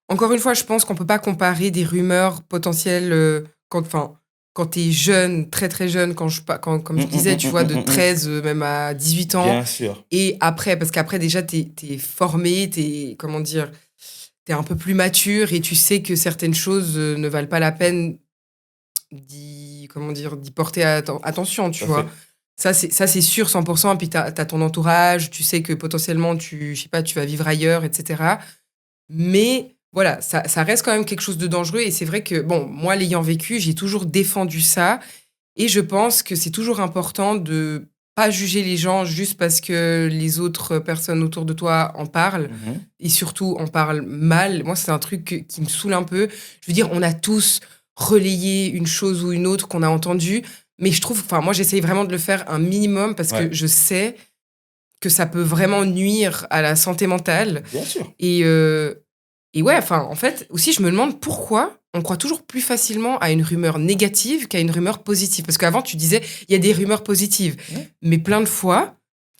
encore une fois, je pense qu'on peut pas comparer des rumeurs potentielles quand tu es jeune, très très jeune, comme je disais, tu vois, de 13 même à 18 ans. Bien sûr. Et après, parce qu'après déjà, t'es formé, comment dire, t'es un peu plus mature et tu sais que certaines choses ne valent pas la peine d'y porter attention, tu vois. Ça, c'est sûr, 100%. Et puis, t'as ton entourage, tu sais que potentiellement, je sais pas, tu vas vivre ailleurs, etc. Mais voilà, ça reste quand même quelque chose de dangereux. Et c'est vrai que, bon, moi, l'ayant vécu, j'ai toujours défendu ça. Et je pense que c'est toujours important de pas juger les gens juste parce que les autres personnes autour de toi en parlent. Et surtout, en parlent mal. Moi, c'est un truc qui me saoule un peu. Je veux dire, on a tous relayé une chose ou une autre qu'on a entendue. Mais je trouve, moi, j'essaye vraiment de le faire un minimum parce que je sais que ça peut vraiment nuire à la santé mentale. Bien sûr. Et ouais, en fait, aussi, je me demande pourquoi on croit toujours plus facilement à une rumeur négative qu'à une rumeur positive. Parce qu'avant, tu disais, il y a des rumeurs positives. Mais plein de fois,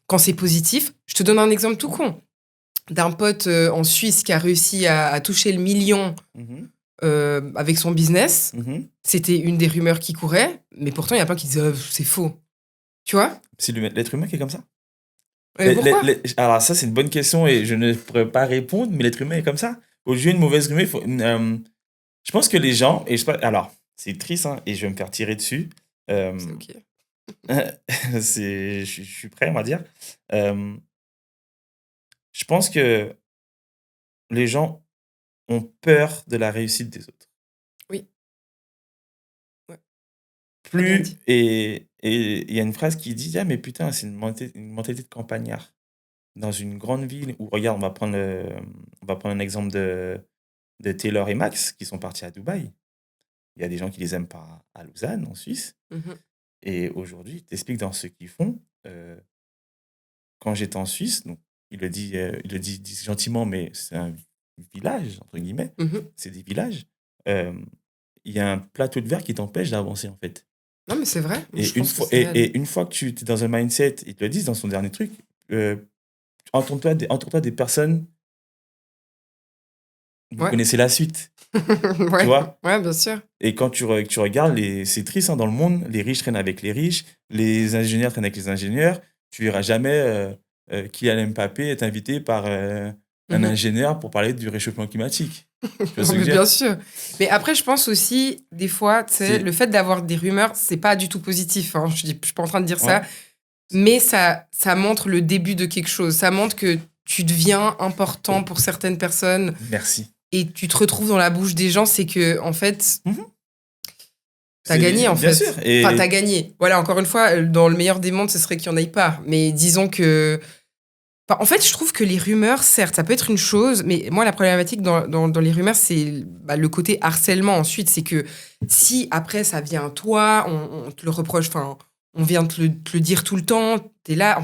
quand c'est positif, je te donne un exemple tout con. D'un pote en Suisse qui a réussi à toucher le million avec son business. C'était une des rumeurs qui courait. Mais pourtant, il y a plein qui disaient, c'est faux. Tu vois ? C'est l'être humain qui est comme ça. Pourquoi ? Alors ça, c'est une bonne question et je ne pourrais pas répondre, mais l'être humain est comme ça. Au lieu d'une mauvaise rumeur, je pense que les gens... Alors, c'est triste, hein, et je vais me faire tirer dessus. C'est OK. Je suis prêt, on va dire. Je pense que les gens ont peur de la réussite des autres. Oui. Ouais. Et il y a une phrase qui dit « Ah, mais putain, c'est une mentalité de campagnard. » Dans une grande ville où, regarde, on va prendre un exemple de Taylor et Max qui sont partis à Dubaï. Il y a des gens qui les aiment pas à Lausanne, en Suisse. Et aujourd'hui, je t'explique dans ce qu'ils font. Quand j'étais en Suisse, donc, il le dit gentiment, mais c'est un village, entre guillemets. C'est des villages. Il y a un plateau de verre qui t'empêche d'avancer, en fait. Non, mais c'est vrai. Et une fois que tu es dans un mindset, ils te le disent dans son dernier truc, entoure-toi des personnes. Vous connaissez la suite. Tu vois ? Ouais, bien sûr. Et quand tu regardes, c'est triste, hein, dans le monde, les riches traînent avec les riches, les ingénieurs traînent avec les ingénieurs. Tu verras jamais Kylian Mbappé être invité par un ingénieur pour parler du réchauffement climatique. Bien sûr. Mais après, je pense aussi, des fois, le fait d'avoir des rumeurs, c'est pas du tout positif. Hein. Je suis pas en train de dire ça. Mais ça montre le début de quelque chose. Ça montre que tu deviens important pour certaines personnes. Merci. Et tu te retrouves dans la bouche des gens, c'est que, en fait, t'as gagné, en fait. Bien sûr. Enfin, t'as gagné. Voilà, encore une fois, dans le meilleur des mondes, ce serait qu'il n'y en ait pas. Mais disons que... en fait, je trouve que les rumeurs, certes, ça peut être une chose, mais moi, la problématique dans les rumeurs, c'est le côté harcèlement ensuite. C'est que si, après, ça vient à toi, on te le reproche, on vient te le dire tout le temps, t'es là,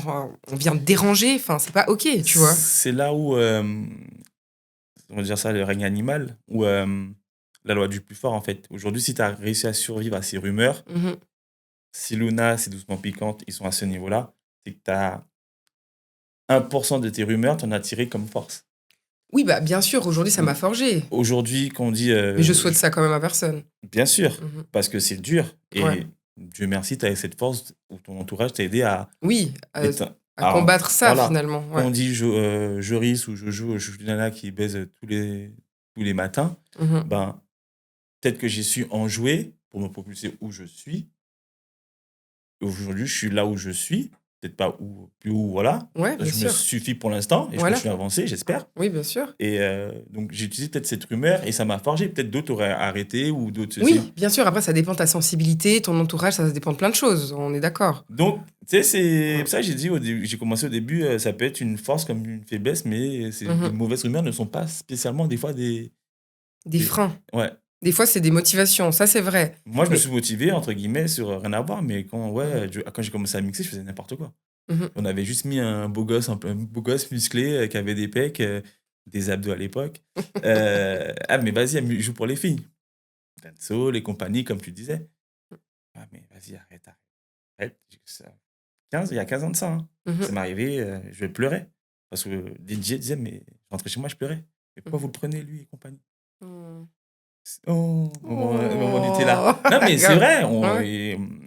on vient te déranger, c'est pas OK, tu vois. C'est là où... on va dire ça, le règne animal, ou la loi du plus fort, en fait. Aujourd'hui, si tu as réussi à survivre à ces rumeurs, si Luna, c'est doucement piquante, ils sont à ce niveau-là, c'est que tu as 1% de tes rumeurs, tu en as tiré comme force. Oui, bien sûr, aujourd'hui, ça m'a forgé. Aujourd'hui, quand on dit... mais je souhaite ça quand même à personne. Bien sûr, parce que c'est dur. Et Dieu merci, tu as cette force où ton entourage t'a aidé à... Oui, à combattre ça, finalement. Quand on dit Joris ou Jojo, Juliana qui baise tous les matins, peut-être que j'ai su en jouer pour me propulser où je suis. Aujourd'hui, je suis là où je suis peut-être pas plus haut, voilà. Ouais, je me suffis pour l'instant et je continue à avancer, j'espère. Oui, bien sûr. Et donc, j'ai utilisé peut-être cette rumeur et ça m'a forgé. Peut-être d'autres auraient arrêté ou d'autres... Oui, bien sûr. Après, ça dépend de ta sensibilité, ton entourage, ça dépend de plein de choses. On est d'accord. Donc, tu sais, c'est pour ça que j'ai dit, j'ai commencé au début, ça peut être une force comme une faiblesse, mais les mauvaises rumeurs ne sont pas spécialement des fois des freins. Ouais. Des fois, c'est des motivations, ça c'est vrai. Moi, je me suis motivé, entre guillemets, sur rien à voir, mais quand j'ai commencé à mixer, je faisais n'importe quoi. On avait juste mis un beau gosse musclé qui avait des pecs, des abdos à l'époque. Mais vas-y, joue pour les filles. Dancehall et compagnie, comme tu disais. Ah, mais vas-y, arrête. Il y a 15 ans de ça. Ça m'est arrivé, je pleurais. Parce que DJ disait, mais je rentrais chez moi, je pleurais. Mais pourquoi vous le prenez, lui et compagnie on était là. Non, mais c'est vrai.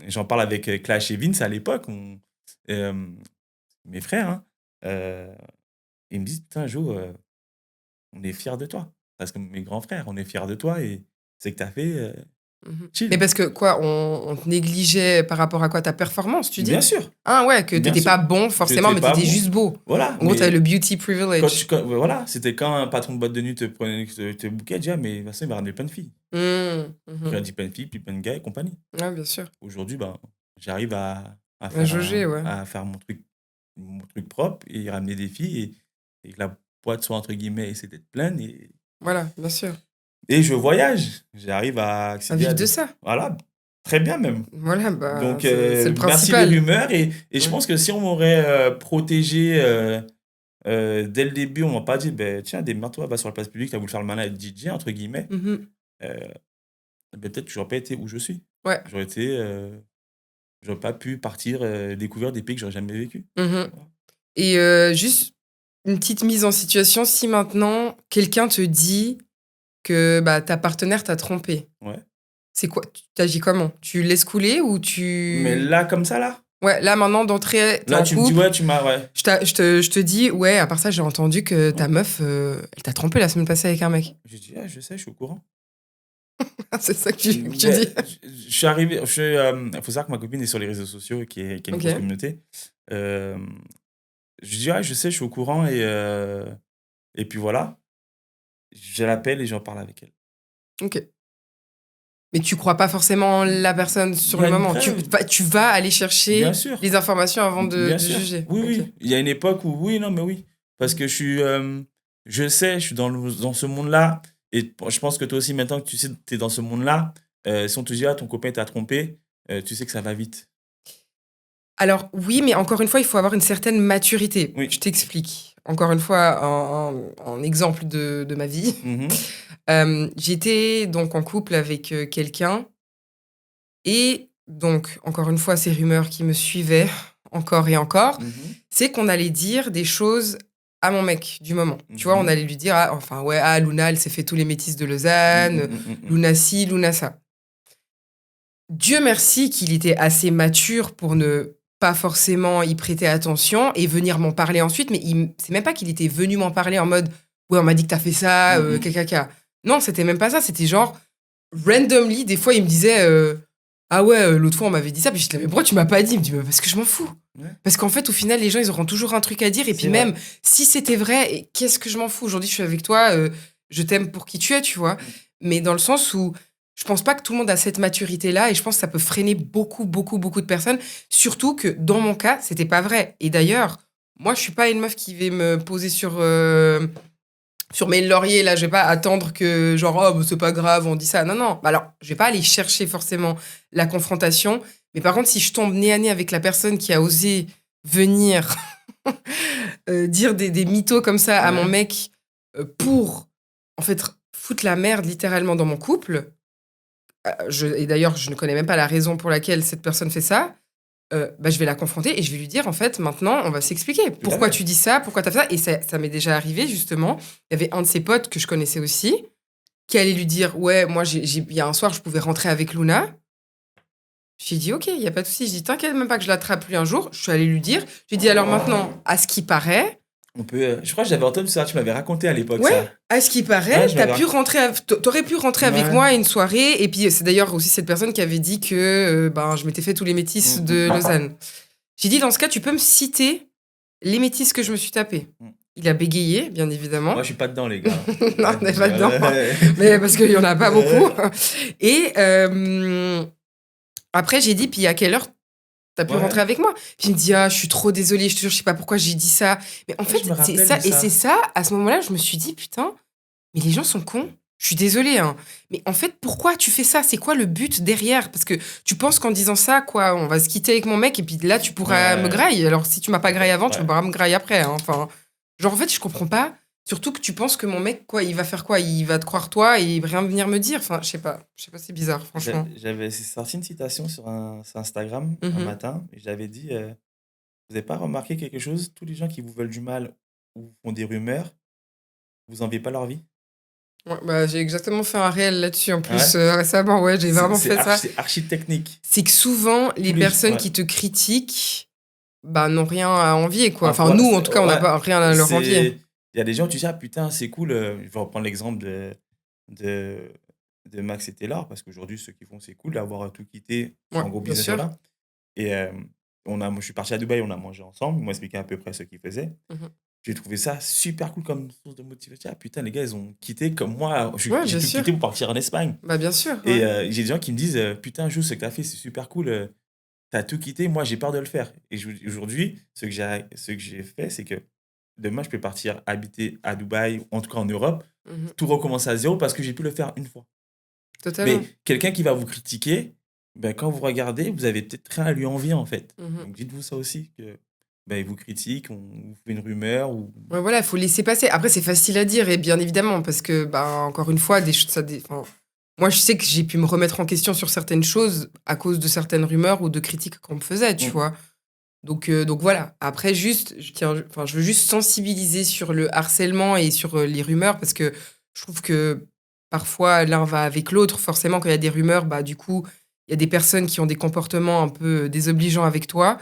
J'en parle avec Clash et Vince à l'époque. Mes frères, ils me disent, putain, Jo, on est fiers de toi. Parce que mes grands frères, on est fiers de toi et c'est que t'as fait chill. Mais parce que quoi, on te négligeait par rapport à quoi, ta performance, tu dis? Bien sûr. Ah ouais, que t'étais pas bon forcément, mais t'étais juste beau. Voilà. En gros, t'avais le beauty privilege. Voilà, c'était quand un patron de boîte de nuit te bouquait, disait, mais de toute façon, il va ramener plein de filles. Il a dit plein de filles, puis plein de gars et compagnie. Ouais, bien sûr. Aujourd'hui, j'arrive à faire mon truc propre et ramener des filles et que la boîte soit entre guillemets essayer d'être pleine. Et... Voilà, bien sûr. Et je voyage. J'arrive à vivre de ça. Voilà, très bien même. Voilà, donc c'est le merci principal. les rumeurs et je pense que si on m'aurait protégé dès le début, on m'a pas dit tiens, démerde-toi, va sur la place publique, t'as voulu faire le malin et DJ entre guillemets. Peut-être que j'aurais pas été où je suis. Ouais. J'aurais pas pu partir découvrir des pays que j'aurais jamais vécu. Voilà. Et juste une petite mise en situation, si maintenant quelqu'un te dit que ta partenaire t'a trompé. Ouais. C'est quoi? Tu t'agis comment? Tu laisses couler ou tu... Mais là, comme ça, là? Ouais, là, maintenant, d'entrée, là, tu me dis, ouais, tu m'as... Ouais. Je te dis, ouais, à part ça, j'ai entendu que ta meuf, elle t'a trompé la semaine passée avec un mec. J'ai dit, je sais, je suis au courant. C'est ça que tu dis? Je suis arrivé... Il faut savoir que ma copine est sur les réseaux sociaux, qui est une grosse communauté. Je dis, je sais, je suis au courant, et puis voilà. Je l'appelle et j'en parle avec elle. Ok. Mais tu crois pas forcément la personne sur le moment. Tu vas aller chercher les informations avant de juger. Oui. Il y a une époque où oui. Parce que je sais, je suis dans ce monde-là. Et je pense que toi aussi, maintenant que tu sais que tu es dans ce monde-là, si on te dit, ton copain t'a trompé, tu sais que ça va vite. Alors oui, mais encore une fois, il faut avoir une certaine maturité. Oui. Je t'explique. Encore une fois, un exemple de ma vie. J'étais donc en couple avec quelqu'un. Et donc, encore une fois, ces rumeurs qui me suivaient encore et encore, c'est qu'on allait dire des choses à mon mec du moment. Tu vois, on allait lui dire, Luna, elle s'est fait tous les métis de Lausanne, Luna ci, Luna ça. Dieu merci qu'il était assez mature pour ne pas forcément y prêter attention et venir m'en parler ensuite, mais c'est même pas qu'il était venu m'en parler en mode ouais, on m'a dit que t'as fait ça, caca. Non, c'était même pas ça, c'était genre randomly, des fois il me disait ah ouais, l'autre fois on m'avait dit ça, puis je disais mais pourquoi tu m'as pas dit? Il me dit parce que je m'en fous. Ouais. Parce qu'en fait, au final, les gens ils auront toujours un truc à dire, et puis même si c'était vrai, qu'est-ce que je m'en fous? Aujourd'hui, je suis avec toi, je t'aime pour qui tu es, tu vois. Mais dans le sens où je pense pas que tout le monde a cette maturité-là, et je pense que ça peut freiner beaucoup de personnes. Surtout que dans mon cas, c'était pas vrai. Et d'ailleurs, moi, je suis pas une meuf qui va me poser sur mes lauriers, là. Je vais pas attendre que, genre, c'est pas grave, on dit ça. Non. Alors, je vais pas aller chercher forcément la confrontation. Mais par contre, si je tombe nez à nez avec la personne qui a osé venir dire des mythos comme ça à mon mec pour, en fait, foutre la merde littéralement dans mon couple... et d'ailleurs, je ne connais même pas la raison pour laquelle cette personne fait ça, je vais la confronter et je vais lui dire, en fait, maintenant, on va s'expliquer. Pourquoi tu dis ça? Pourquoi tu as fait ça? Et ça m'est déjà arrivé, justement. Il y avait un de ses potes que je connaissais aussi qui allait lui dire, ouais, moi, il y a un soir, je pouvais rentrer avec Luna. J'ai dit, ok, il n'y a pas de souci. Je dis, t'inquiète même pas que je l'attrape lui un jour. Je suis allée lui dire, j'ai dit, alors maintenant, à ce qui paraît... je crois que j'avais entendu ça, tu m'avais raconté à l'époque ça. Ouais, à ce qui paraît, t'aurais pu rentrer avec moi à une soirée, et puis c'est d'ailleurs aussi cette personne qui avait dit que je m'étais fait tous les métis de Lausanne. J'ai dit, dans ce cas, tu peux me citer les métisses que je me suis tapées. Il a bégayé, bien évidemment. Moi, je suis pas dedans, les gars. Non, on n'est pas dedans. Mais parce qu'il y en a pas beaucoup. Et après, j'ai dit, puis à quelle heure t'as pu rentrer avec moi? Puis il me dit, je suis trop désolée, je te jure, je sais pas pourquoi j'ai dit ça. Mais en fait, c'est ça. Et c'est ça, à ce moment-là, je me suis dit, putain, mais les gens sont cons. Je suis désolée, hein. Mais en fait, pourquoi tu fais ça? C'est quoi le but derrière? Parce que tu penses qu'en disant ça, quoi, on va se quitter avec mon mec et puis là, tu pourras me grailler. Alors, si tu m'as pas graillé avant, tu pourras me grailler après. Hein. Enfin, genre, en fait, je comprends pas. Surtout que tu penses que mon mec, quoi, il va faire quoi? Il va te croire toi et rien venir me dire. Enfin, je sais pas, c'est bizarre, franchement. J'avais sorti une citation sur Instagram un matin et j'avais dit vous n'avez pas remarqué quelque chose? Tous les gens qui vous veulent du mal ou font des rumeurs, vous enviez pas leur vie? Ouais, bah, j'ai exactement fait un réel là-dessus en plus récemment. Ouais, j'ai vraiment fait ça. C'est archi technique. C'est que souvent, les personnes qui te critiquent bah, n'ont rien à envier, quoi. Enfin, nous, en tout cas, on n'a pas rien à leur envier. Il y a des gens, tu dis, putain, c'est cool. Je vais reprendre l'exemple de Max et Taylor, parce qu'aujourd'hui, ceux qui font, c'est cool d'avoir tout quitté en gros business. Là. Et je suis parti à Dubaï, on a mangé ensemble. Ils m'ont expliqué à peu près ce qu'ils faisaient. J'ai trouvé ça super cool comme source de motivation. Putain, les gars, ils ont quitté comme moi. J'ai tout quitté pour partir en Espagne. Bah, bien sûr. Et j'ai des gens qui me disent, putain, Jou, ce que t'as fait, c'est super cool. T'as tout quitté, moi, j'ai peur de le faire. Et aujourd'hui, ce que j'ai fait, c'est que demain, je peux partir habiter à Dubaï, en tout cas en Europe, tout recommencer à zéro parce que j'ai pu le faire une fois. Totalement. Mais quelqu'un qui va vous critiquer, ben, quand vous regardez, vous avez peut-être rien à lui envier, en fait. Donc, dites-vous ça aussi, que ben, il vous critique, on vous fait une rumeur. Ou... Ouais, voilà, il faut laisser passer. Après, c'est facile à dire, et bien évidemment, parce que, bah, encore une fois, moi, je sais que j'ai pu me remettre en question sur certaines choses à cause de certaines rumeurs ou de critiques qu'on me faisait, tu vois. Donc voilà. Après, juste, je veux juste sensibiliser sur le harcèlement et sur les rumeurs, parce que je trouve que parfois, l'un va avec l'autre. Forcément, quand il y a des rumeurs, bah, du coup, il y a des personnes qui ont des comportements un peu désobligeants avec toi.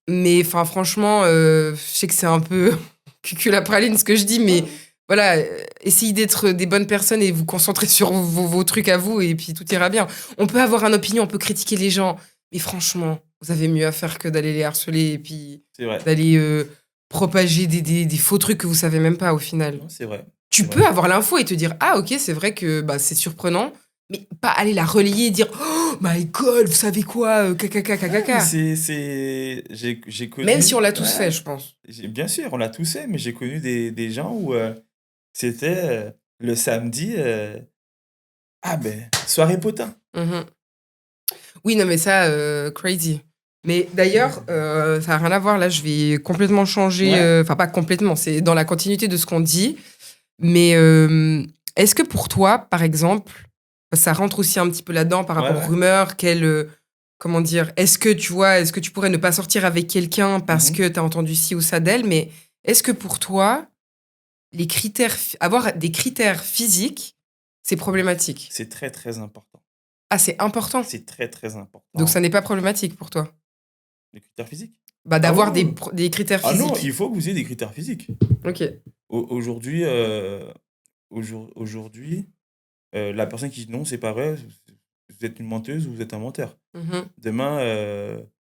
Mais enfin, franchement, je sais que c'est un peu cucul à praline ce que je dis, mais voilà, essayez d'être des bonnes personnes et vous concentrer sur vos trucs à vous et puis tout ira bien. On peut avoir une opinion, on peut critiquer les gens, mais franchement, vous avez mieux à faire que d'aller les harceler et puis d'aller propager des faux trucs que vous savez même pas au final. Non, c'est vrai. Tu peux avoir l'info et te dire, ah ok, c'est vrai que bah, c'est surprenant, mais pas aller la relayer et dire oh my god, vous savez quoi, caca. J'ai connu. Même si on l'a tous fait, je pense. Bien sûr, on l'a tous fait, mais j'ai connu des gens où c'était le samedi, soirée potin. Oui, non, mais ça, crazy. Mais d'ailleurs, ça n'a rien à voir, là, je vais complètement changer, enfin pas complètement, c'est dans la continuité de ce qu'on dit, mais est-ce que pour toi, par exemple, ça rentre aussi un petit peu là-dedans par rapport aux rumeurs, comment dire, est-ce que tu pourrais ne pas sortir avec quelqu'un parce que tu as entendu ci ou ça d'elle, mais est-ce que pour toi, avoir des critères physiques, c'est problématique? C'est très, très important. Ah, c'est important? C'est très, très important. Donc ça n'est pas problématique pour toi? Les critères physiques? Bah, d'avoir des critères physiques. Ah non, il faut que vous ayez des critères physiques. Ok. Aujourd'hui, la personne qui dit non, c'est pas vrai, vous êtes une menteuse ou vous êtes un menteur. Demain,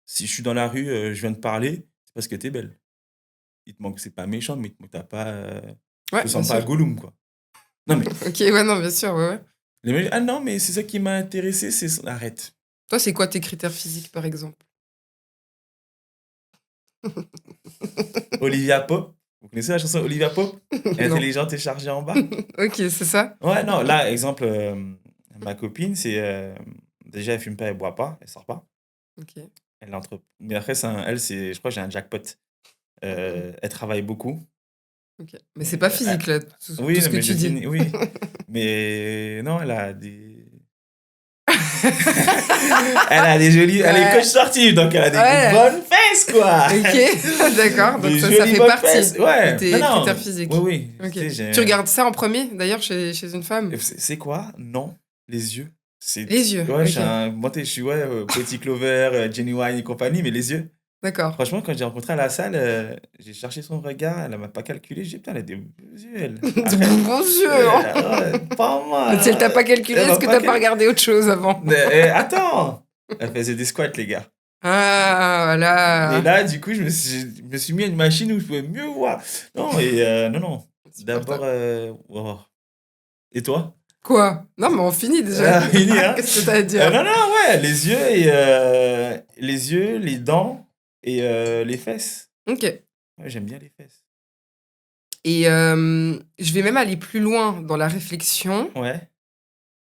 si je suis dans la rue, je viens de parler, c'est parce que t'es belle. Il te manque, c'est pas méchant, mais t'as pas. Tu te sens pas Gollum, quoi. Non, mais. Ok, ouais, non, bien sûr, ouais. Les mecs, ah non, mais c'est ça qui m'a intéressé, c'est. Arrête. Toi, c'est quoi tes critères physiques, par exemple? Olivia Pope. Vous connaissez la chanson Olivia Pope? Intelligente et chargée en bas. Ok, c'est ça? Ouais, non, là, exemple, ma copine, c'est. Déjà, elle fume pas, elle boit pas, elle sort pas. Ok. Mais après, je crois que j'ai un jackpot. Elle travaille beaucoup. Ok. Mais c'est pas physique, là, tout ce que tu dis. Oui, mais non, elle a des... elle est coach sportive, donc elle a des bonnes fesses, quoi. Ok, d'accord. Donc ça fait partie de tes critères physiques. Oui. Okay. Tu regardes ça en premier, d'ailleurs, chez une femme? C'est quoi? Non, les yeux. Les yeux. Ouais, je suis Petit Clover, Genuine et compagnie, mais les yeux. D'accord. Franchement, quand j'ai rencontré à la salle, j'ai cherché son regard, elle m'a pas calculé. J'ai dit, putain, elle a des beaux yeux, elle. Des beaux yeux, pas mal. Si elle t'a pas calculé, est-ce que t'as pas regardé autre chose avant? Attends, elle faisait des squats, les gars. Ah, voilà. Et là, du coup, je me suis mis à une machine où je pouvais mieux voir. Non, et non. D'abord, oh. Et toi? Quoi? Non, mais on finit déjà. Fini, hein? Qu'est-ce que t'as à dire? Non, ouais, les yeux et les yeux, les dents et les fesses. Ok. Ouais, j'aime bien les fesses. Et je vais même aller plus loin dans la réflexion. Ouais.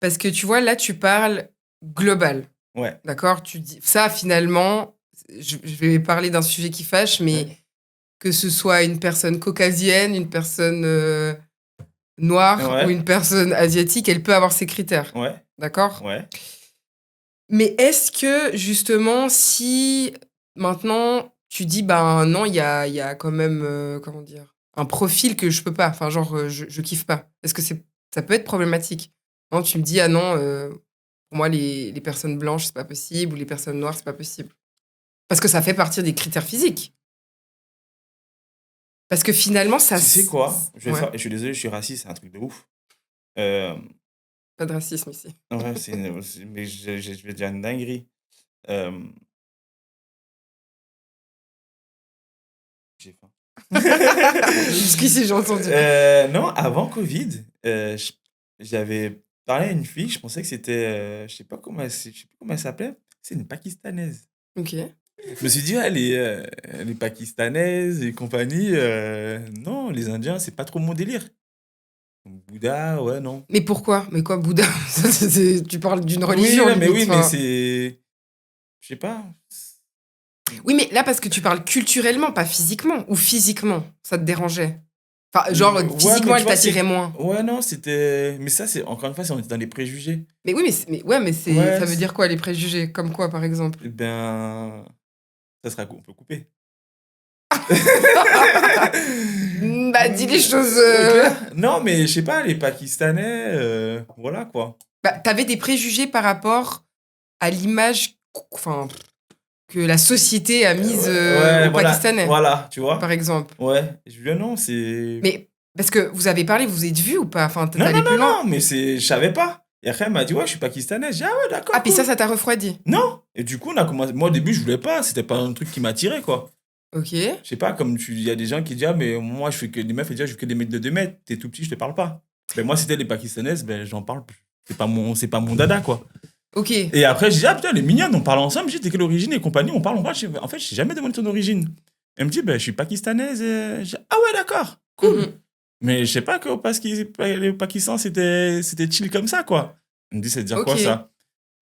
Parce que tu vois, là, tu parles global. Ouais. D'accord? Tu dis ça, finalement, je vais parler d'un sujet qui fâche, mais que ce soit une personne caucasienne, une personne noire ou une personne asiatique, elle peut avoir ses critères. Ouais. D'accord? Ouais. Mais est-ce que, justement, si maintenant tu dis, ben non, il y a quand même, comment dire, un profil que je peux pas, enfin, genre, je kiffe pas. Est-ce que ça peut être problématique? Non, tu me dis, ah non, pour moi, les personnes blanches, c'est pas possible, ou les personnes noires, c'est pas possible. Parce que ça fait partie des critères physiques. Parce que finalement, ça. Tu sais quoi? Je Ouais. suis désolé, je suis raciste, c'est un truc de ouf. Pas de racisme ici. Ouais, mais je vais dire une dinguerie. J'ai faim. Jusqu'ici, j'ai entendu. Non, avant Covid, j'avais parlé à une fille, je pensais que c'était, je sais pas comment elle s'appelait. C'est une Pakistanaise. Ok. Je me suis dit, elle est pakistanaise et compagnie. Non, les Indiens, c'est pas trop mon délire. Bouddha, ouais, non. Mais pourquoi? Mais quoi, Bouddha? Tu parles d'une religion, Oui, mais limite, mais enfin. c'est. Je sais pas. Oui, mais là, parce que tu parles culturellement, pas physiquement. Ou physiquement, ça te dérangeait. Enfin, genre, Ouais, physiquement, mais elle tu vois, t'attirait moins. Ouais, non, c'était. Mais ça, c'est encore une fois, c'est dans les préjugés. Mais oui, mais Ouais, ça veut dire quoi, les préjugés? Comme quoi, par exemple? Eh ben. On peut couper. Bah, dis les choses. Non, mais je sais pas, les Pakistanais, voilà quoi. Bah, t'avais des préjugés par rapport à l'image, enfin, que la société a mise Ouais, aux Pakistanais, voilà, tu vois. par exemple. Ouais, je lui dis non, c'est. Mais parce que vous avez parlé, vous êtes vus ou pas? Enfin, t'es Non, allé plus loin. mais je savais pas. Et après, elle m'a dit, ouais, je suis pakistanaise. J'ai dit, ah ouais, d'accord, Ah, puis cool. ça t'a refroidi. Non. Et du coup, on a commencé. Moi, au début, je voulais pas. C'était pas un truc qui m'attirait, quoi. Ok. Je sais pas, comme il y a des gens qui disent, ah, mais moi, je fais que des meufs, et disent, je fais que des mecs de 2 mètres. T'es tout petit, je te parle pas. Ben, moi, c'était les pakistanaises, ben, j'en parle plus. C'est pas mon dada, quoi. Ok. Et après, je dis, ah putain, elle est mignonne, on parle ensemble. Je dis, t'es quelle origine et compagnie, on parle. En fait, je sais jamais demandé ton origine. Elle me dit, ben, je suis pakistanaise. Je dis, ah ouais, d'accord, cool. Mhm. Mais je sais pas que parce que le Pakistan, c'était chill comme ça, quoi. Elle me dit, c'est dire quoi, Ok. ça?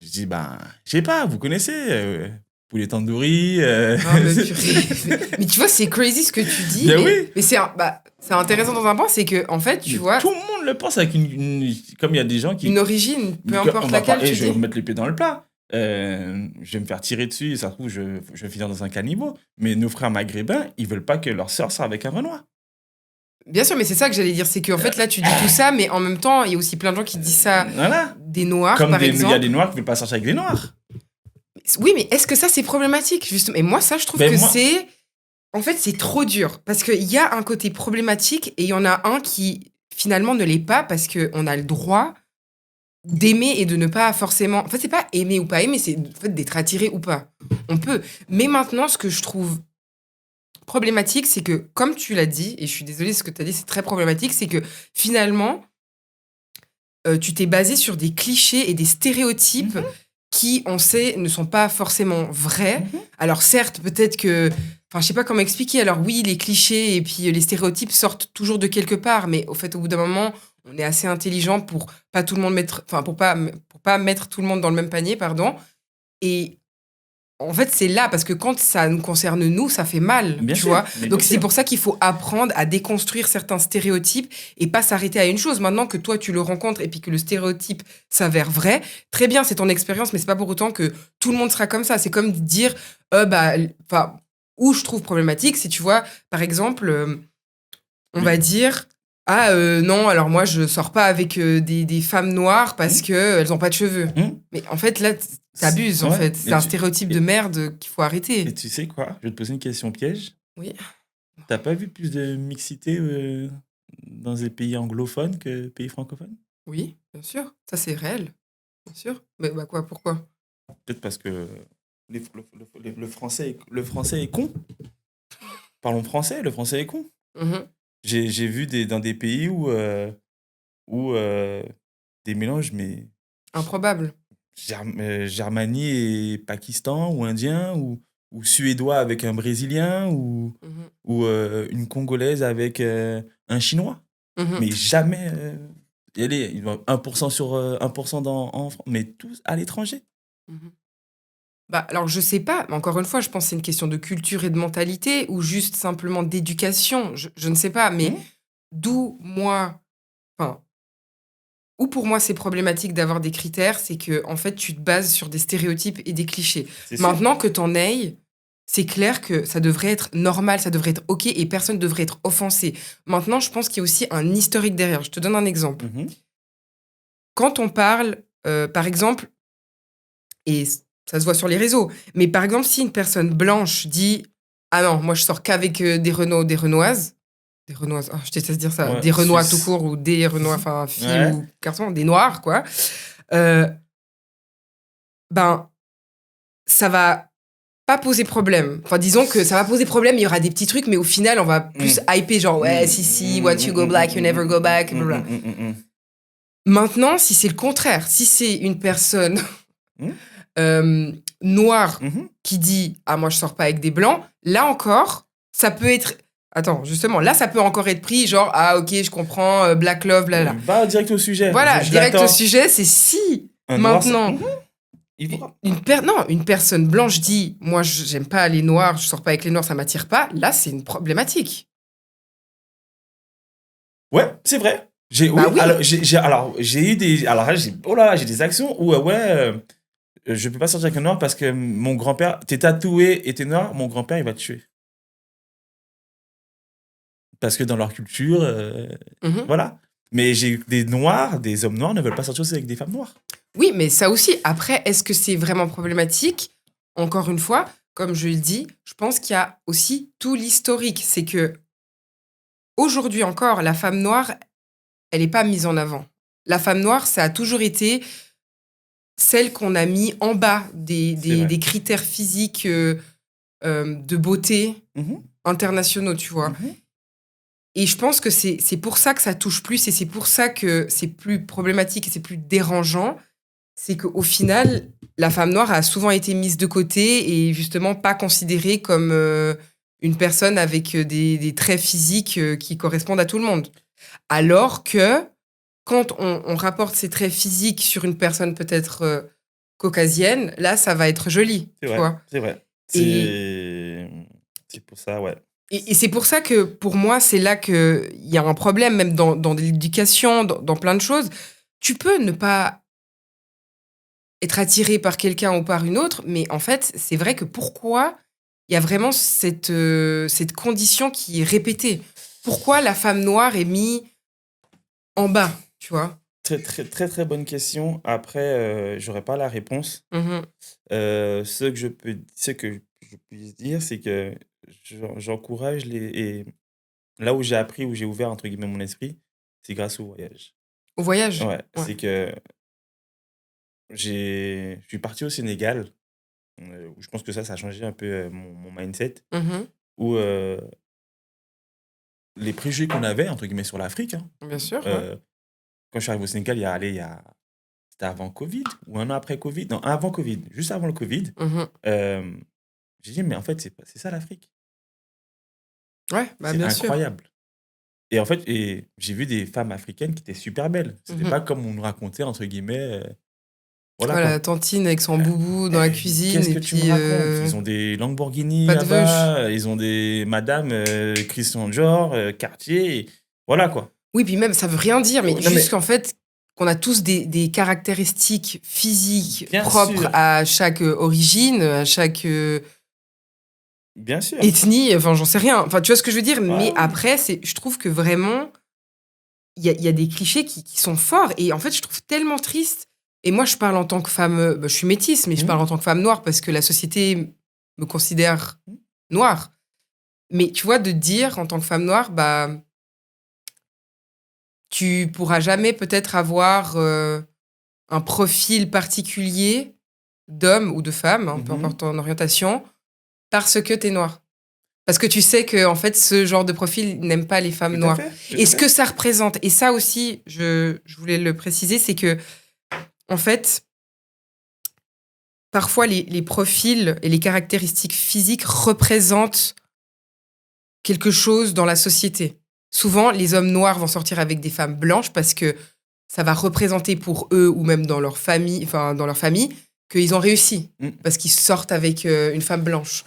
Je dis, ben, je sais pas, vous connaissez, poulet tandoori. Ah, bah, purée. Mais tu vois, c'est crazy ce que tu dis. Ben oui. Mais c'est intéressant dans un point, c'est que, en fait, tu Mais vois, tout le monde le pense avec comme il y a des gens qui. une origine, peu importe laquelle, tu je vais dis. remettre l'épée dans le plat. Je vais me faire tirer dessus, ça se trouve, je vais finir dans un caniveau. Mais nos frères maghrébins, ils veulent pas que leur sœur sorte avec un Renoir. Bien sûr, mais c'est ça que j'allais dire, c'est qu'en fait, là, tu dis tout ça, mais en même temps, il y a aussi plein de gens qui disent ça Voilà. des Noirs, Comme par il y exemple. a des Noirs qui veulent pas sortir avec des Noirs. Oui, mais est-ce que ça, c'est problématique, justement? Et moi, ça, je trouve que c'est... En fait, c'est trop dur, parce qu'il y a un côté problématique, et il y en a un qui, finalement, ne l'est pas, parce qu'on a le droit d'aimer et de ne pas forcément... En fait, c'est pas aimer ou pas aimer, c'est en fait, d'être attiré ou pas. On peut. Mais maintenant, ce que je trouve problématique, c'est que, comme tu l'as dit, et je suis désolée, ce que tu as dit, c'est très problématique, c'est que, finalement, tu t'es basé sur des clichés et des stéréotypes qui, on sait, ne sont pas forcément vrais. Alors certes, peut-être que... Enfin, je sais pas comment expliquer. Alors oui, les clichés et puis les stéréotypes sortent toujours de quelque part, mais au fait, au bout d'un moment, on est assez intelligent pour pas tout le monde mettre... Enfin, pour pas mettre tout le monde dans le même panier, pardon. Et en fait, c'est là, parce que quand ça nous concerne, nous, ça fait mal, Bien tu sûr, vois. mais Donc, bien c'est sûr. pour ça qu'il faut apprendre à déconstruire certains stéréotypes et pas s'arrêter à une chose. Maintenant que toi, tu le rencontres et puis que le stéréotype s'avère vrai, très bien, c'est ton expérience, mais c'est pas pour autant que tout le monde sera comme ça. C'est comme dire, où je trouve problématique, c'est, tu vois, par exemple, on va dire... Ah non, alors moi je sors pas avec des femmes noires parce que elles ont pas de cheveux. Mais en fait là t'abuses en fait. C'est un stéréotype de merde qu'il faut arrêter. Et tu sais quoi? Je vais te poser une question piège. Oui. T'as pas vu plus de mixité dans les pays anglophones que pays francophones? Oui, bien sûr. Ça c'est réel. Bien sûr. Mais bah quoi, pourquoi? Peut-être parce que le français est con. Parlons français, le français est con. J'ai vu dans des pays où des mélanges, mais... Improbable. Germanie et Pakistan, ou indien, ou suédois avec un brésilien, ou une congolaise avec un chinois. Mais jamais... allez, 1% sur 1% en France, mais tous à l'étranger. Bah, alors, je sais pas, mais encore une fois, je pense que c'est une question de culture et de mentalité, ou juste simplement d'éducation, je ne sais pas, mais d'où moi... Enfin, où pour moi c'est problématique d'avoir des critères, c'est que en fait tu te bases sur des stéréotypes et des clichés. Maintenant que t'en aies, c'est clair que ça devrait être normal, ça devrait être ok et personne ne devrait être offensé. Maintenant, je pense qu'il y a aussi un historique derrière. Je te donne un exemple. Quand on parle, par exemple, et ça se voit sur les réseaux, mais par exemple si une personne blanche dit « Ah non, moi je sors qu'avec des Renoises », des Renoises, je déteste dire ça, des Renois tout court, ou des Renois, enfin, filles ou garçons, des Noirs, quoi. Ben, ça va pas poser problème. Enfin, disons que ça va poser problème, il y aura des petits trucs, mais au final, on va plus hyper, genre, ouais, si, once you go black, you never go back, blablabla. Maintenant, si c'est le contraire, si c'est une personne noire qui dit « Ah, moi, je sors pas avec des blancs », là encore, ça peut être... Attends, justement, là, ça peut encore être pris, genre, ah, ok, je comprends, Black Love, blablabla. Va direct au sujet. Voilà, direct au sujet, c'est si maintenant, une personne blanche dit, moi, j'aime pas les noirs, je sors pas avec les noirs, ça m'attire pas, là, c'est une problématique. Ouais, c'est vrai. J'ai eu des... Alors là, j'ai des actions où, je peux pas sortir avec un noir parce que mon grand-père, t'es tatoué et t'es noir, mon grand-père, il va te tuer. Parce que dans leur culture, voilà. Mais j'ai des noirs, des hommes noirs ne veulent pas sortir aussi avec des femmes noires. Oui, mais ça aussi, après, est-ce que c'est vraiment problématique ? Encore une fois, comme je le dis, je pense qu'il y a aussi tout l'historique. C'est que, aujourd'hui encore, la femme noire, elle n'est pas mise en avant. La femme noire, ça a toujours été celle qu'on a mis en bas des critères physiques de beauté internationaux, tu vois. Et je pense que c'est pour ça que ça touche plus et c'est pour ça que c'est plus problématique et c'est plus dérangeant. C'est qu'au final, la femme noire a souvent été mise de côté et justement pas considérée comme une personne avec des traits physiques qui correspondent à tout le monde. Alors que quand on rapporte ces traits physiques sur une personne peut-être caucasienne, là, ça va être joli. C'est vrai, c'est vrai. C'est pour ça, ouais. Et c'est pour ça que, pour moi, c'est là qu'il y a un problème, même dans l'éducation, dans plein de choses. Tu peux ne pas être attiré par quelqu'un ou par une autre, mais en fait, c'est vrai que pourquoi il y a vraiment cette condition qui est répétée ? Pourquoi la femme noire est mise en bas, tu vois ? Très, très, très, très bonne question. Après, j'aurais pas la réponse. Ce que je puisse dire, c'est que j'encourage et là où j'ai appris, où j'ai ouvert, entre guillemets, mon esprit, c'est grâce au voyage. Au voyage ? Ouais. C'est que je suis parti au Sénégal, où je pense que ça a changé un peu mon mindset, où les préjugés qu'on avait, entre guillemets, sur l'Afrique, bien sûr, quand je suis arrivé au Sénégal, c'était avant Covid ou un an après Covid? Non, avant Covid, juste avant le Covid. J'ai dit, mais en fait, c'est ça l'Afrique. Ouais, bah bien sûr. C'est incroyable. Et en fait, j'ai vu des femmes africaines qui étaient super belles. C'était pas comme on nous racontait, entre guillemets. Voilà, la tantine avec son boubou dans la cuisine. Qu'est-ce que tu me racontes ? Ils ont des Lamborghini là-bas, ils ont des Madame Christian Dior, Cartier, voilà quoi. Oui, puis même, ça veut rien dire, mais juste qu'en fait, qu'on a tous des caractéristiques physiques propres à chaque origine, à chaque bien sûr. ethnie, enfin, j'en sais rien. Enfin, tu vois ce que je veux dire ? Mais après, je trouve que vraiment, il y a des clichés qui sont forts. Et en fait, je trouve tellement triste. Et moi, je parle en tant que femme... je suis métisse, mais je parle en tant que femme noire parce que la société me considère noire. Mais tu vois, de dire en tant que femme noire, bah... tu pourras jamais peut-être avoir un profil particulier d'hommes ou de femmes, peu importe ton orientation, parce que t'es noir. Parce que tu sais que en fait, ce genre de profil n'aime pas les femmes noires. Et ce que ça représente, et ça aussi, je voulais le préciser, c'est que, en fait, parfois, les profils et les caractéristiques physiques représentent quelque chose dans la société. Souvent, les hommes noirs vont sortir avec des femmes blanches parce que ça va représenter pour eux ou même dans leur famille, qu'ils ont réussi parce qu'ils sortent avec une femme blanche.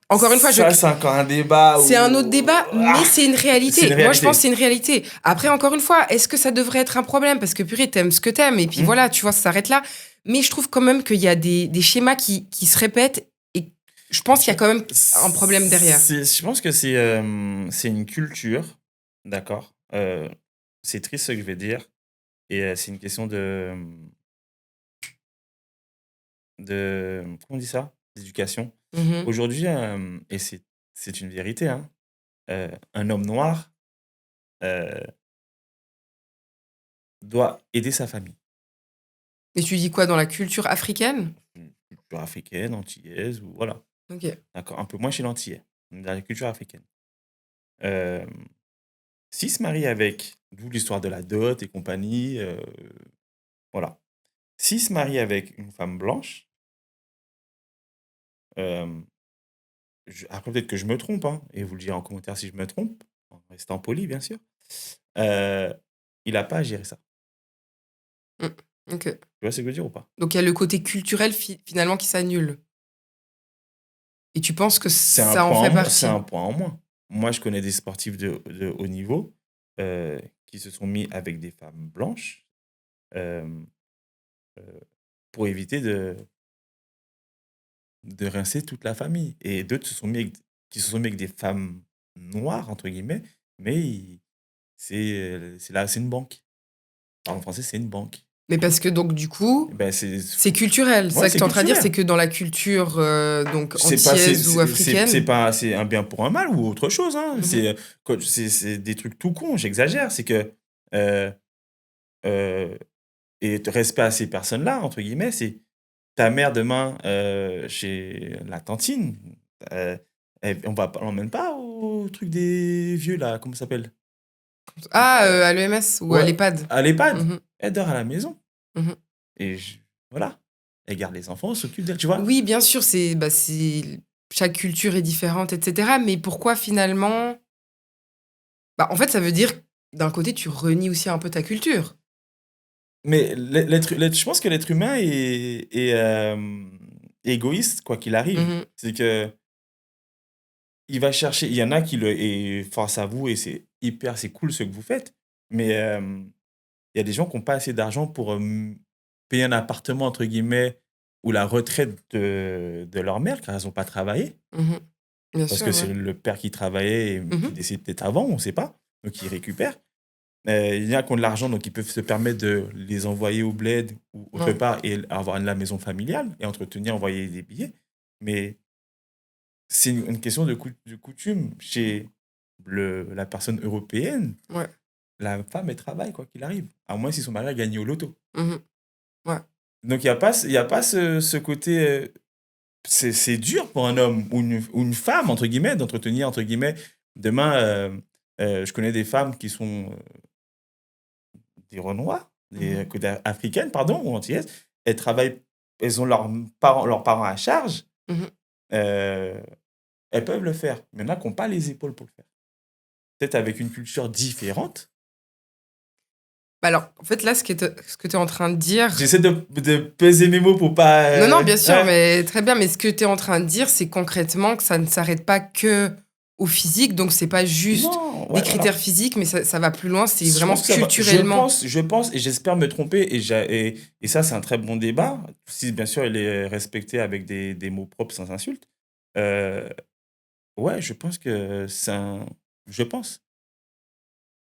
Encore une fois, c'est encore un débat. C'est un autre débat, mais c'est une réalité. Moi, je pense que c'est une réalité. Après, encore une fois, est-ce que ça devrait être un problème? Parce que purée, t'aimes ce que t'aimes et puis voilà, tu vois, ça s'arrête là. Mais je trouve quand même qu'il y a des schémas qui se répètent et je pense qu'il y a quand même un problème derrière. Je pense que c'est une culture, d'accord. C'est triste ce que je vais dire. Et c'est une question de comment on dit ça? D'éducation. Aujourd'hui, et c'est une vérité, hein, un homme noir doit aider sa famille. Et tu dis quoi, dans la culture africaine? Culture africaine, antillaise, ou voilà. Ok. D'accord, un peu moins chez l'antillais, dans la culture africaine. S'il se marie avec, d'où l'histoire de la dot et compagnie, voilà. S'il se marie avec une femme blanche, après peut-être que je me trompe, hein, et vous le direz en commentaire si je me trompe, en restant poli bien sûr, il n'a pas à gérer ça. Ok. Tu vois ce que je veux dire ou pas? Donc il y a le côté culturel finalement qui s'annule. Et tu penses que ça en fait partie? C'est un point en moins. Moi, je connais des sportifs de haut niveau qui se sont mis avec des femmes blanches pour éviter de rincer toute la famille. Et d'autres qui se sont mis avec des femmes noires, entre guillemets, mais c'est une banque. En français, c'est une banque. Mais parce que donc du coup, c'est culturel. C'est ça que tu es en train de dire, c'est que dans la culture donc antillaise ou africaine, c'est un bien pour un mal ou autre chose. Hein. C'est des trucs tout cons. J'exagère. C'est que et respect à ces personnes-là, entre guillemets, c'est ta mère demain chez la tantine. On l'emmène pas au truc des vieux là. Comment ça s'appelle? À l'EMS ou à l'EHPAD. À l'EHPAD. Elle dort à la maison. Et voilà. Elle garde les enfants, s'occupe d'elle, tu vois. Oui, bien sûr, chaque culture est différente, etc. Mais pourquoi finalement... en fait, ça veut dire, d'un côté, tu renies aussi un peu ta culture. Mais je pense que l'être humain est égoïste, quoi qu'il arrive. C'est que il va chercher... Il y en a qui et force à vous, et c'est cool ce que vous faites. Mais il y a des gens qui n'ont pas assez d'argent pour payer un appartement, entre guillemets, ou la retraite de leur mère, car elles n'ont pas travaillé. Parce que c'est le père qui travaillait et qui décide peut-être avant, on ne sait pas. Donc, il récupère. Il y en a qui ont de l'argent, donc ils peuvent se permettre de les envoyer au bled ou autre part et avoir la maison familiale et entretenir, envoyer des billets. Mais c'est une question de coutume. Chez la personne européenne, la femme, elle travaille, quoi qu'il arrive. À moins si son mari a gagné au loto. Donc, il n'y a pas ce côté... c'est dur pour un homme ou une femme, entre guillemets, d'entretenir, entre guillemets. Demain, je connais des femmes qui sont des Renois, des africaines, pardon, ou antillaises. Elles travaillent, elles ont leurs parents à charge. Elles peuvent le faire. Mais il y en a qui n'ont pas les épaules pour le faire. Peut-être avec une culture différente. Alors, en fait, là, ce que tu es en train de dire... J'essaie de peser mes mots pour pas... Non, bien sûr, mais très bien. Mais ce que tu es en train de dire, c'est concrètement que ça ne s'arrête pas que au physique. Donc, c'est pas juste des critères physiques, mais ça va plus loin. C'est vraiment culturellement... Je pense, et j'espère me tromper, et ça, c'est un très bon débat. Si, bien sûr, il est respecté avec des mots propres sans insulte. Ouais, je pense que c'est un... Je pense.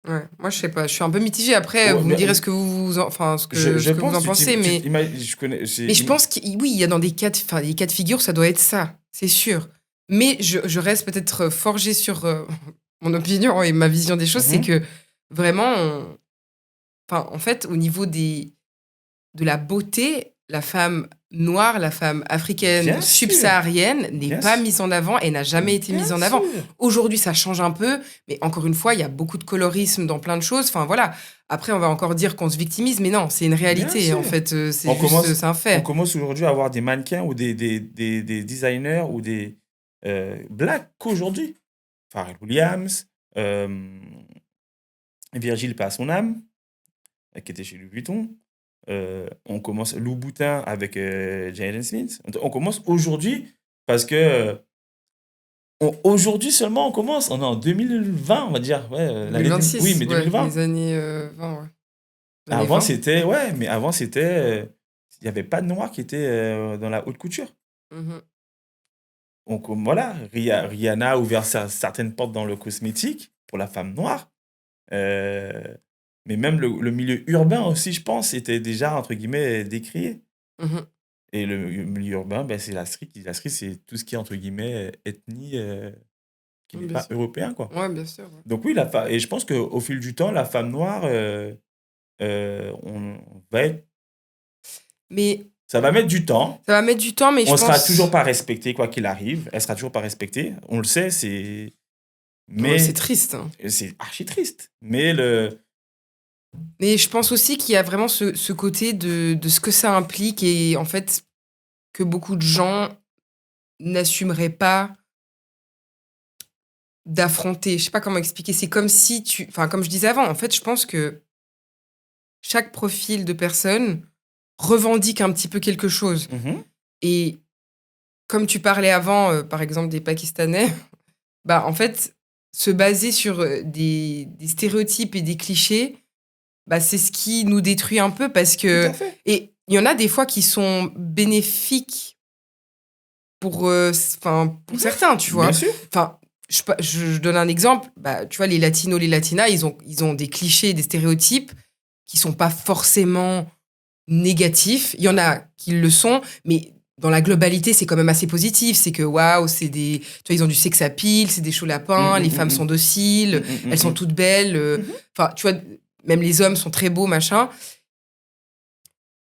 Ouais, moi je sais pas, je suis un peu mitigée. Après, vous me direz ce que vous en pensez, mais je pense que oui, il y a dans des cas de figure, ça doit être ça, c'est sûr. Mais je reste peut-être forgée sur mon opinion et ma vision des choses, c'est que vraiment, en fait, au niveau de la beauté, la femme noire, la femme africaine, subsaharienne n'est pas mise en avant et n'a jamais été mise en avant. Aujourd'hui, ça change un peu, mais encore une fois, il y a beaucoup de colorisme dans plein de choses. Enfin, voilà. Après, on va encore dire qu'on se victimise, mais non, c'est une réalité, en fait. C'est un fait. On commence aujourd'hui à avoir des mannequins ou des designers ou des blacks qu'aujourd'hui. Pharrell Williams, Virgile paix à son âme, qui était chez Louis Vuitton. On commence Louboutin avec Jaden Smith. On commence aujourd'hui parce que aujourd'hui seulement on commence. On est en 2020, on va dire. Ouais, 2026. Oui, mais 2020. Les années 20, ouais. Avant, c'était... Ouais, mais avant, c'était... Il n'y avait pas de noirs qui étaient dans la haute couture. Donc voilà, Rihanna a ouvert certaines portes dans le cosmétique pour la femme noire. Mais même le milieu urbain aussi, je pense, était déjà, entre guillemets, décrié. Et le milieu urbain, c'est la street. La street, c'est tout ce qui est, entre guillemets, ethnie qui n'est pas européen, quoi. Ouais, bien sûr. Ouais. Donc oui, et je pense qu'au fil du temps, la femme noire, on va être... Mais... Ça va mettre du temps. Ça va mettre du temps, mais on sera toujours pas respecté, quoi qu'il arrive. Elle sera toujours pas respectée. On le sait, c'est... Mais c'est triste. Hein. C'est archi triste. Mais je pense aussi qu'il y a vraiment ce côté de ce que ça implique et en fait que beaucoup de gens n'assumeraient pas d'affronter. Je sais pas comment expliquer. C'est comme si comme je disais avant, en fait, je pense que chaque profil de personne revendique un petit peu quelque chose. Et comme tu parlais avant, par exemple, des Pakistanais, en fait, se baser sur des stéréotypes et des clichés, c'est ce qui nous détruit un peu parce que... Et il y en a des fois qui sont bénéfiques pour certains, tu vois. Bien sûr. Enfin, je donne un exemple. Tu vois, les Latinos, les Latinas, ils ont des clichés, des stéréotypes qui sont pas forcément négatifs. Il y en a qui le sont, mais dans la globalité, c'est quand même assez positif. C'est que, waouh, c'est des... Tu vois, ils ont du sex appeal, c'est des chauds lapins, les femmes sont dociles, elles sont toutes belles. Enfin, tu vois, même les hommes sont très beaux, machin.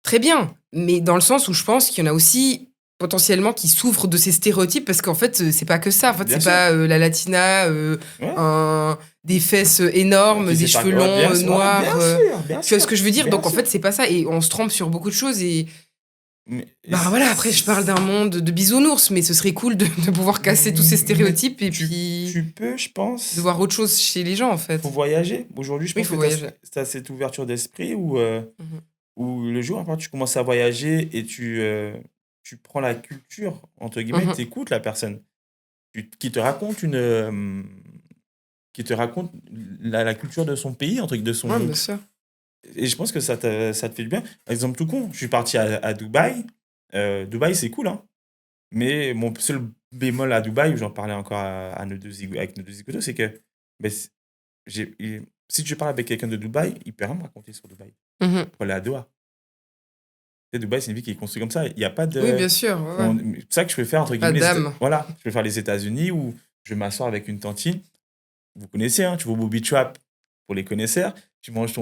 Très bien. Mais dans le sens où je pense qu'il y en a aussi potentiellement qui souffrent de ces stéréotypes parce qu'en fait, c'est pas que ça. En fait, c'est pas la latina, des fesses énormes, des cheveux longs, noirs. Tu vois ce que je veux dire? Donc, en fait, c'est pas ça. Et on se trompe sur beaucoup de choses et... voilà, après, je parle d'un monde de bisounours, mais ce serait cool de pouvoir casser tous ces stéréotypes et puis... Tu peux, je pense... De voir autre chose chez les gens, en fait. Faut voyager. Aujourd'hui, je pense que t'as cette ouverture d'esprit où le jour après tu commences à voyager et tu prends la culture, entre guillemets, t'écoutes la personne qui te raconte la culture de son pays, entre guillemets, de son... Ouais, bien sûr. Et je pense que ça te fait du bien. Par exemple, tout con, je suis parti à Dubaï. Dubaï, c'est cool, hein. Mais mon seul bémol à Dubaï, où j'en parlais encore avec nos deux zigotos, c'est que si tu parles avec quelqu'un de Dubaï, il peut rien me raconter sur Dubaï. Pour aller à Doha. Et Dubaï, c'est une ville qui est construite comme ça. Il n'y a pas de... Oui, bien sûr. Ouais. C'est ça que je peux faire, entre guillemets. Voilà, je peux faire les États-Unis où je vais m'asseoir avec une tantine. Vous connaissez, hein, tu vas au Bobby Trap pour les connaisseurs. Tu manges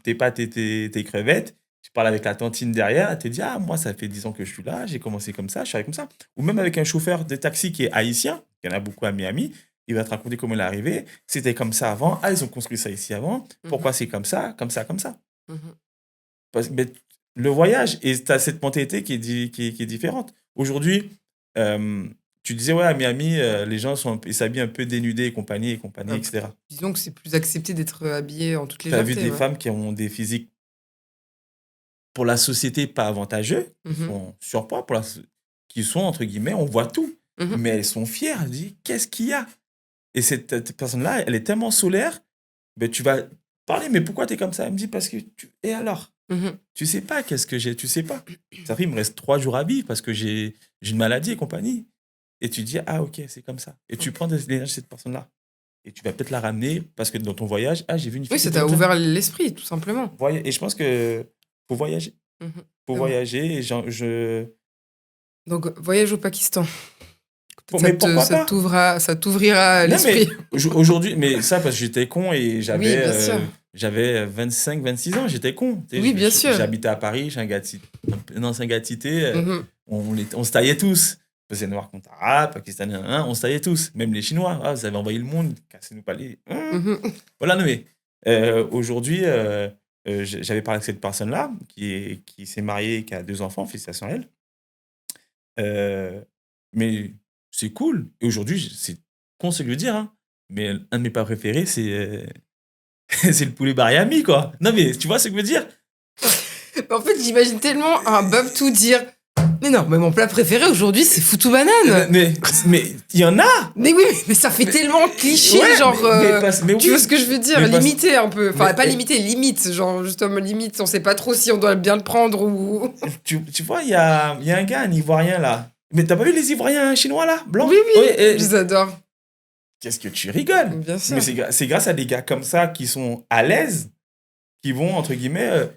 tes pâtes et tes crevettes. Tu parles avec la tantine derrière. Elle te dit, moi, ça fait 10 ans que je suis là. J'ai commencé comme ça, je suis arrivé comme ça. Ou même avec un chauffeur de taxi qui est haïtien. Il y en a beaucoup à Miami. Il va te raconter comment il est arrivé. C'était comme ça avant. Ils ont construit ça ici avant. Pourquoi c'est comme ça, comme ça, comme ça. Mais le voyage, et tu as cette mentalité qui est différente. Aujourd'hui, tu disais, à Miami, les gens ils s'habillent un peu dénudés et compagnie, etc. Disons que c'est plus accepté d'être habillé en toutes légèretés. Tu as vu des femmes qui ont des physiques pour la société pas avantageux, qui sont surpoids, qui sont, entre guillemets, on voit tout. Mais elles sont fières, elles disent, qu'est-ce qu'il y a? Et cette personne-là, elle est tellement solaire, tu vas parler, mais pourquoi tu es comme ça? Elle me dit, parce que et alors? Tu sais pas qu'est-ce que j'ai, tu sais pas. Ça fait, il me reste 3 jours à vivre parce que j'ai une maladie et compagnie. Et tu dis, ok, c'est comme ça. Et tu prends l'énergie de cette personne-là. Et tu vas peut-être la ramener parce que dans ton voyage, j'ai vu une fille. Oui, ça t'a ouvert l'esprit, tout simplement. Et je pense que faut voyager. Faut voyager. Et Donc, voyage au Pakistan. Ça t'ouvrira l'esprit. Aujourd'hui, mais ça, parce que j'étais con et j'avais 25, 26 ans, j'étais con. Oui, bien sûr. J'habitais à Paris, j'ai un ancien gars de cité, on se taillait tous. C'est noir contre arabe, pakistanais, on se taillait tous. Même les Chinois, vous avez envahi le monde, cassez-nous pas les... Voilà, non, mais aujourd'hui, j'avais parlé avec cette personne-là qui s'est mariée, qui a 2 enfants, félicitations à elle. Mais c'est cool. Et aujourd'hui, c'est con ce que je veux dire, mais un de mes plats préférés, c'est le poulet bariami, quoi. Non, mais tu vois ce que je veux dire? En fait, j'imagine tellement un Bob tout dire... Mais non, mais mon plat préféré aujourd'hui, c'est foutou banane. Mais il y en a. Mais oui, mais ça fait tellement cliché, genre... tu vois ce que je veux dire? Limité un peu. Enfin, pas limité, limite. Genre, justement, limite, on sait pas trop si on doit bien le prendre ou... Tu vois, il y a un gars, un Ivoirien, là. Mais t'as pas vu les Ivoiriens chinois, là? Blancs? Oui, je les adore. Qu'est-ce que tu rigoles? Bien sûr. Mais c'est grâce à des gars comme ça qui sont à l'aise, qui vont, entre guillemets...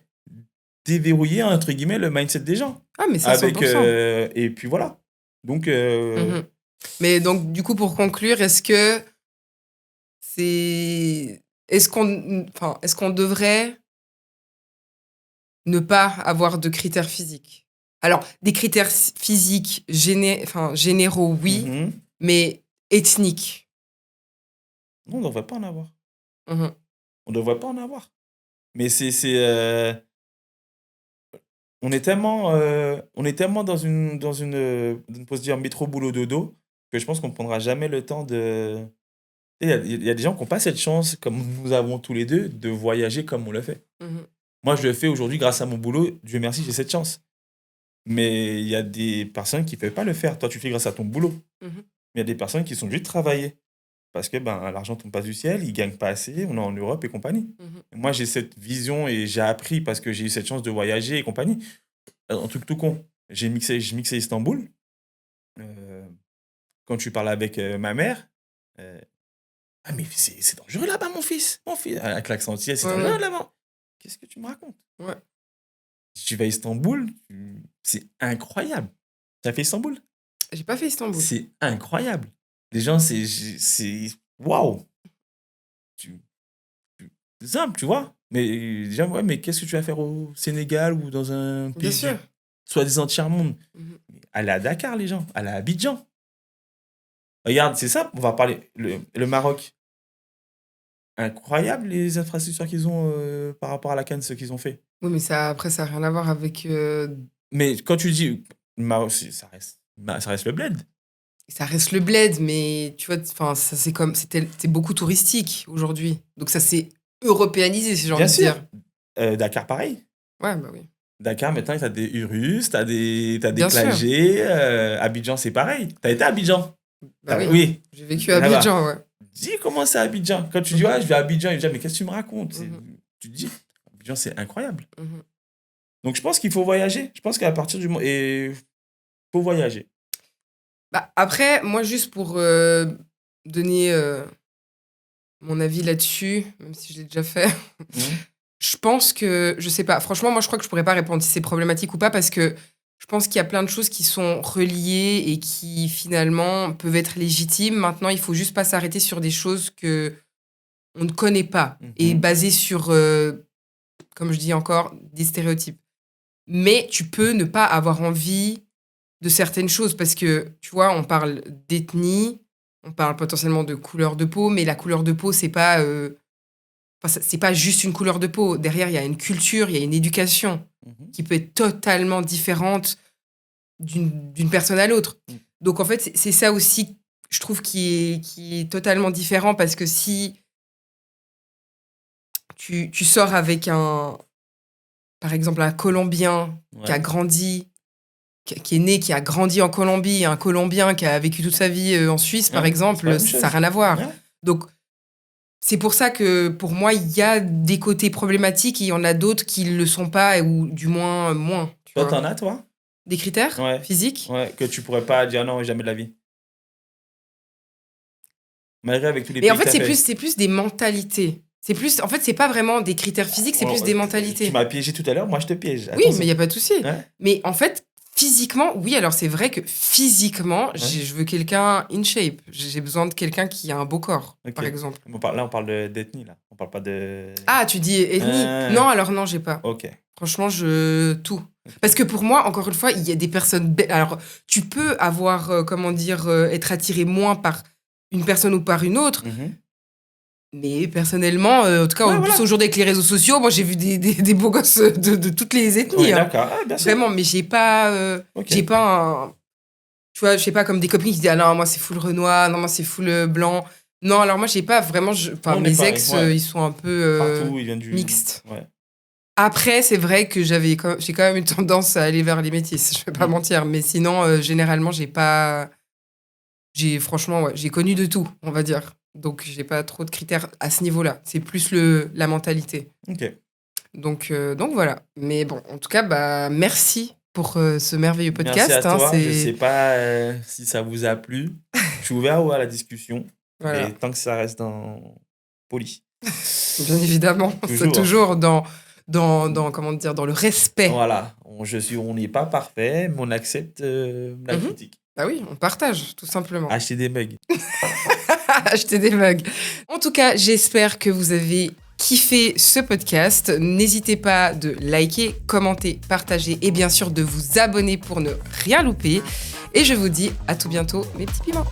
déverrouiller, entre guillemets, le mindset des gens. Ah, mais c'est 100%. Et puis voilà. Donc... Mais donc, du coup, pour conclure, est-ce que c'est... Est-ce qu'on devrait ne pas avoir de critères physiques? Alors, des critères physiques généraux, oui, mais ethniques. Non, on ne devrait pas en avoir. On ne devrait pas en avoir. Mais c'est on est tellement dans une posture métro-boulot-dodo que je pense qu'on ne prendra jamais le temps de... Il y a des gens qui n'ont pas cette chance, comme nous avons tous les deux, de voyager comme on le fait. Moi, je le fais aujourd'hui grâce à mon boulot. Dieu merci, j'ai cette chance. Mais il y a des personnes qui ne peuvent pas le faire. Toi, tu fais grâce à ton boulot. Mais il y a des personnes qui sont obligées de travailler. Parce que l'argent ne tombe pas du ciel, ils ne gagnent pas assez, on est en Europe et compagnie. Moi, j'ai cette vision et j'ai appris parce que j'ai eu cette chance de voyager et compagnie. Un truc tout con, je mixais Istanbul. Quand tu parles avec ma mère, ah mais c'est dangereux là-bas, mon fils. Avec l'accent entier, c'est dangereux là-bas. Qu'est-ce que tu me racontes? Si tu vas à Istanbul, c'est incroyable. Tu as fait Istanbul? J'ai pas fait Istanbul. C'est incroyable. Les gens, c'est waouh! C'est simple, tu vois. Mais déjà, mais qu'est-ce que tu vas faire au Sénégal ou dans un pays soi-disant tiers-monde? Allez à Dakar, les gens. Allez à Abidjan. Regarde, c'est ça, on va parler. Le Maroc. Incroyable, les infrastructures qu'ils ont par rapport à la CAN, ce qu'ils ont fait. Oui, mais après, ça n'a rien à voir avec... Mais quand tu dis Maroc, ça reste le bled. Ça reste le bled, mais tu vois, c'est beaucoup touristique aujourd'hui. Donc ça s'est européanisé, si j'ai envie de dire. Dakar, pareil. Ouais, bah oui. Dakar, maintenant, t'as des Urus, t'as des plagés. Abidjan, c'est pareil. T'as été à Abidjan? Bah oui. J'ai vécu à Abidjan, ouais. Dis comment c'est à Abidjan. Quand tu dis, je vais à Abidjan, il dit, mais qu'est-ce que tu me racontes? Tu te dis, Abidjan, c'est incroyable. Donc, je pense qu'il faut voyager. Je pense qu'à partir du moment... il faut voyager. Après, moi, juste pour donner mon avis là-dessus, même si je l'ai déjà fait, je pense que, je sais pas, franchement, moi, je crois que je pourrais pas répondre si c'est problématique ou pas, parce que je pense qu'il y a plein de choses qui sont reliées et qui, finalement, peuvent être légitimes. Maintenant, il faut juste pas s'arrêter sur des choses que on ne connaît pas et basées sur, comme je dis encore, des stéréotypes. Mais tu peux ne pas avoir envie de certaines choses, parce que, tu vois, on parle d'ethnie, on parle potentiellement de couleur de peau, mais la couleur de peau, c'est pas juste une couleur de peau. Derrière, il y a une culture, il y a une éducation qui peut être totalement différente d'une personne à l'autre. Donc, en fait, c'est ça aussi, je trouve, qui est totalement différent, parce que si tu sors avec par exemple, un Colombien qui a grandi, qui est né, qui a grandi en Colombie, et un Colombien qui a vécu toute sa vie en Suisse, par exemple, ça n'a rien à voir. Donc, c'est pour ça que, pour moi, il y a des côtés problématiques et il y en a d'autres qui ne le sont pas, ou du moins. Toi, t'en as, toi? Des critères physiques? Ouais, que tu pourrais pas dire non, jamais de la vie. Malgré avec tous les pays. Et en fait, c'est plus des mentalités. En fait, c'est pas vraiment des critères physiques, c'est plus des mentalités. Tu m'as piégé tout à l'heure, moi je te piège. Attention. Oui, mais il n'y a pas de souci. Mais en fait, Physiquement, oui, alors c'est vrai que physiquement, je veux quelqu'un in shape. J'ai besoin de quelqu'un qui a un beau corps, par exemple. Là, on parle d'ethnie, là. On parle pas de... Ah, tu dis ethnie Non, alors non, j'ai pas. Ok. Franchement, tout. Parce que pour moi, encore une fois, il y a des personnes... Alors, tu peux avoir, être attiré moins par une personne ou par une autre, mais personnellement, en tout cas, aujourd'hui avec les réseaux sociaux, moi j'ai vu des beaux gosses de toutes les ethnies. Ouais, d'accord, bien sûr. Vraiment, mais j'ai pas un... Tu vois, je sais pas, comme des copines qui disent « Ah non, moi c'est full Renoir, non, moi c'est full blanc. » Non, alors moi j'ai pas vraiment... mes ex, ils sont un peu partout, ils viennent mixtes. Ouais. Après, c'est vrai que j'ai quand même une tendance à aller vers les métis, je vais pas mentir. Mais sinon, généralement, franchement, j'ai connu de tout, on va dire. Donc, j'ai pas trop de critères à ce niveau-là. C'est plus la mentalité. Ok. Donc voilà. Mais bon, en tout cas, merci pour ce merveilleux podcast. Merci à toi. Je sais pas si ça vous a plu. Je suis ouvert à la discussion. Voilà. Et tant que ça reste poli. Bien évidemment. C'est toujours dans le respect. Voilà. On n'est pas parfait, mais on accepte la critique. Bah oui, on partage, tout simplement. Acheter des mugs. Acheter des mugs. En tout cas, j'espère que vous avez kiffé ce podcast. N'hésitez pas de liker, commenter, partager et bien sûr de vous abonner pour ne rien louper. Et je vous dis à tout bientôt, mes petits piments.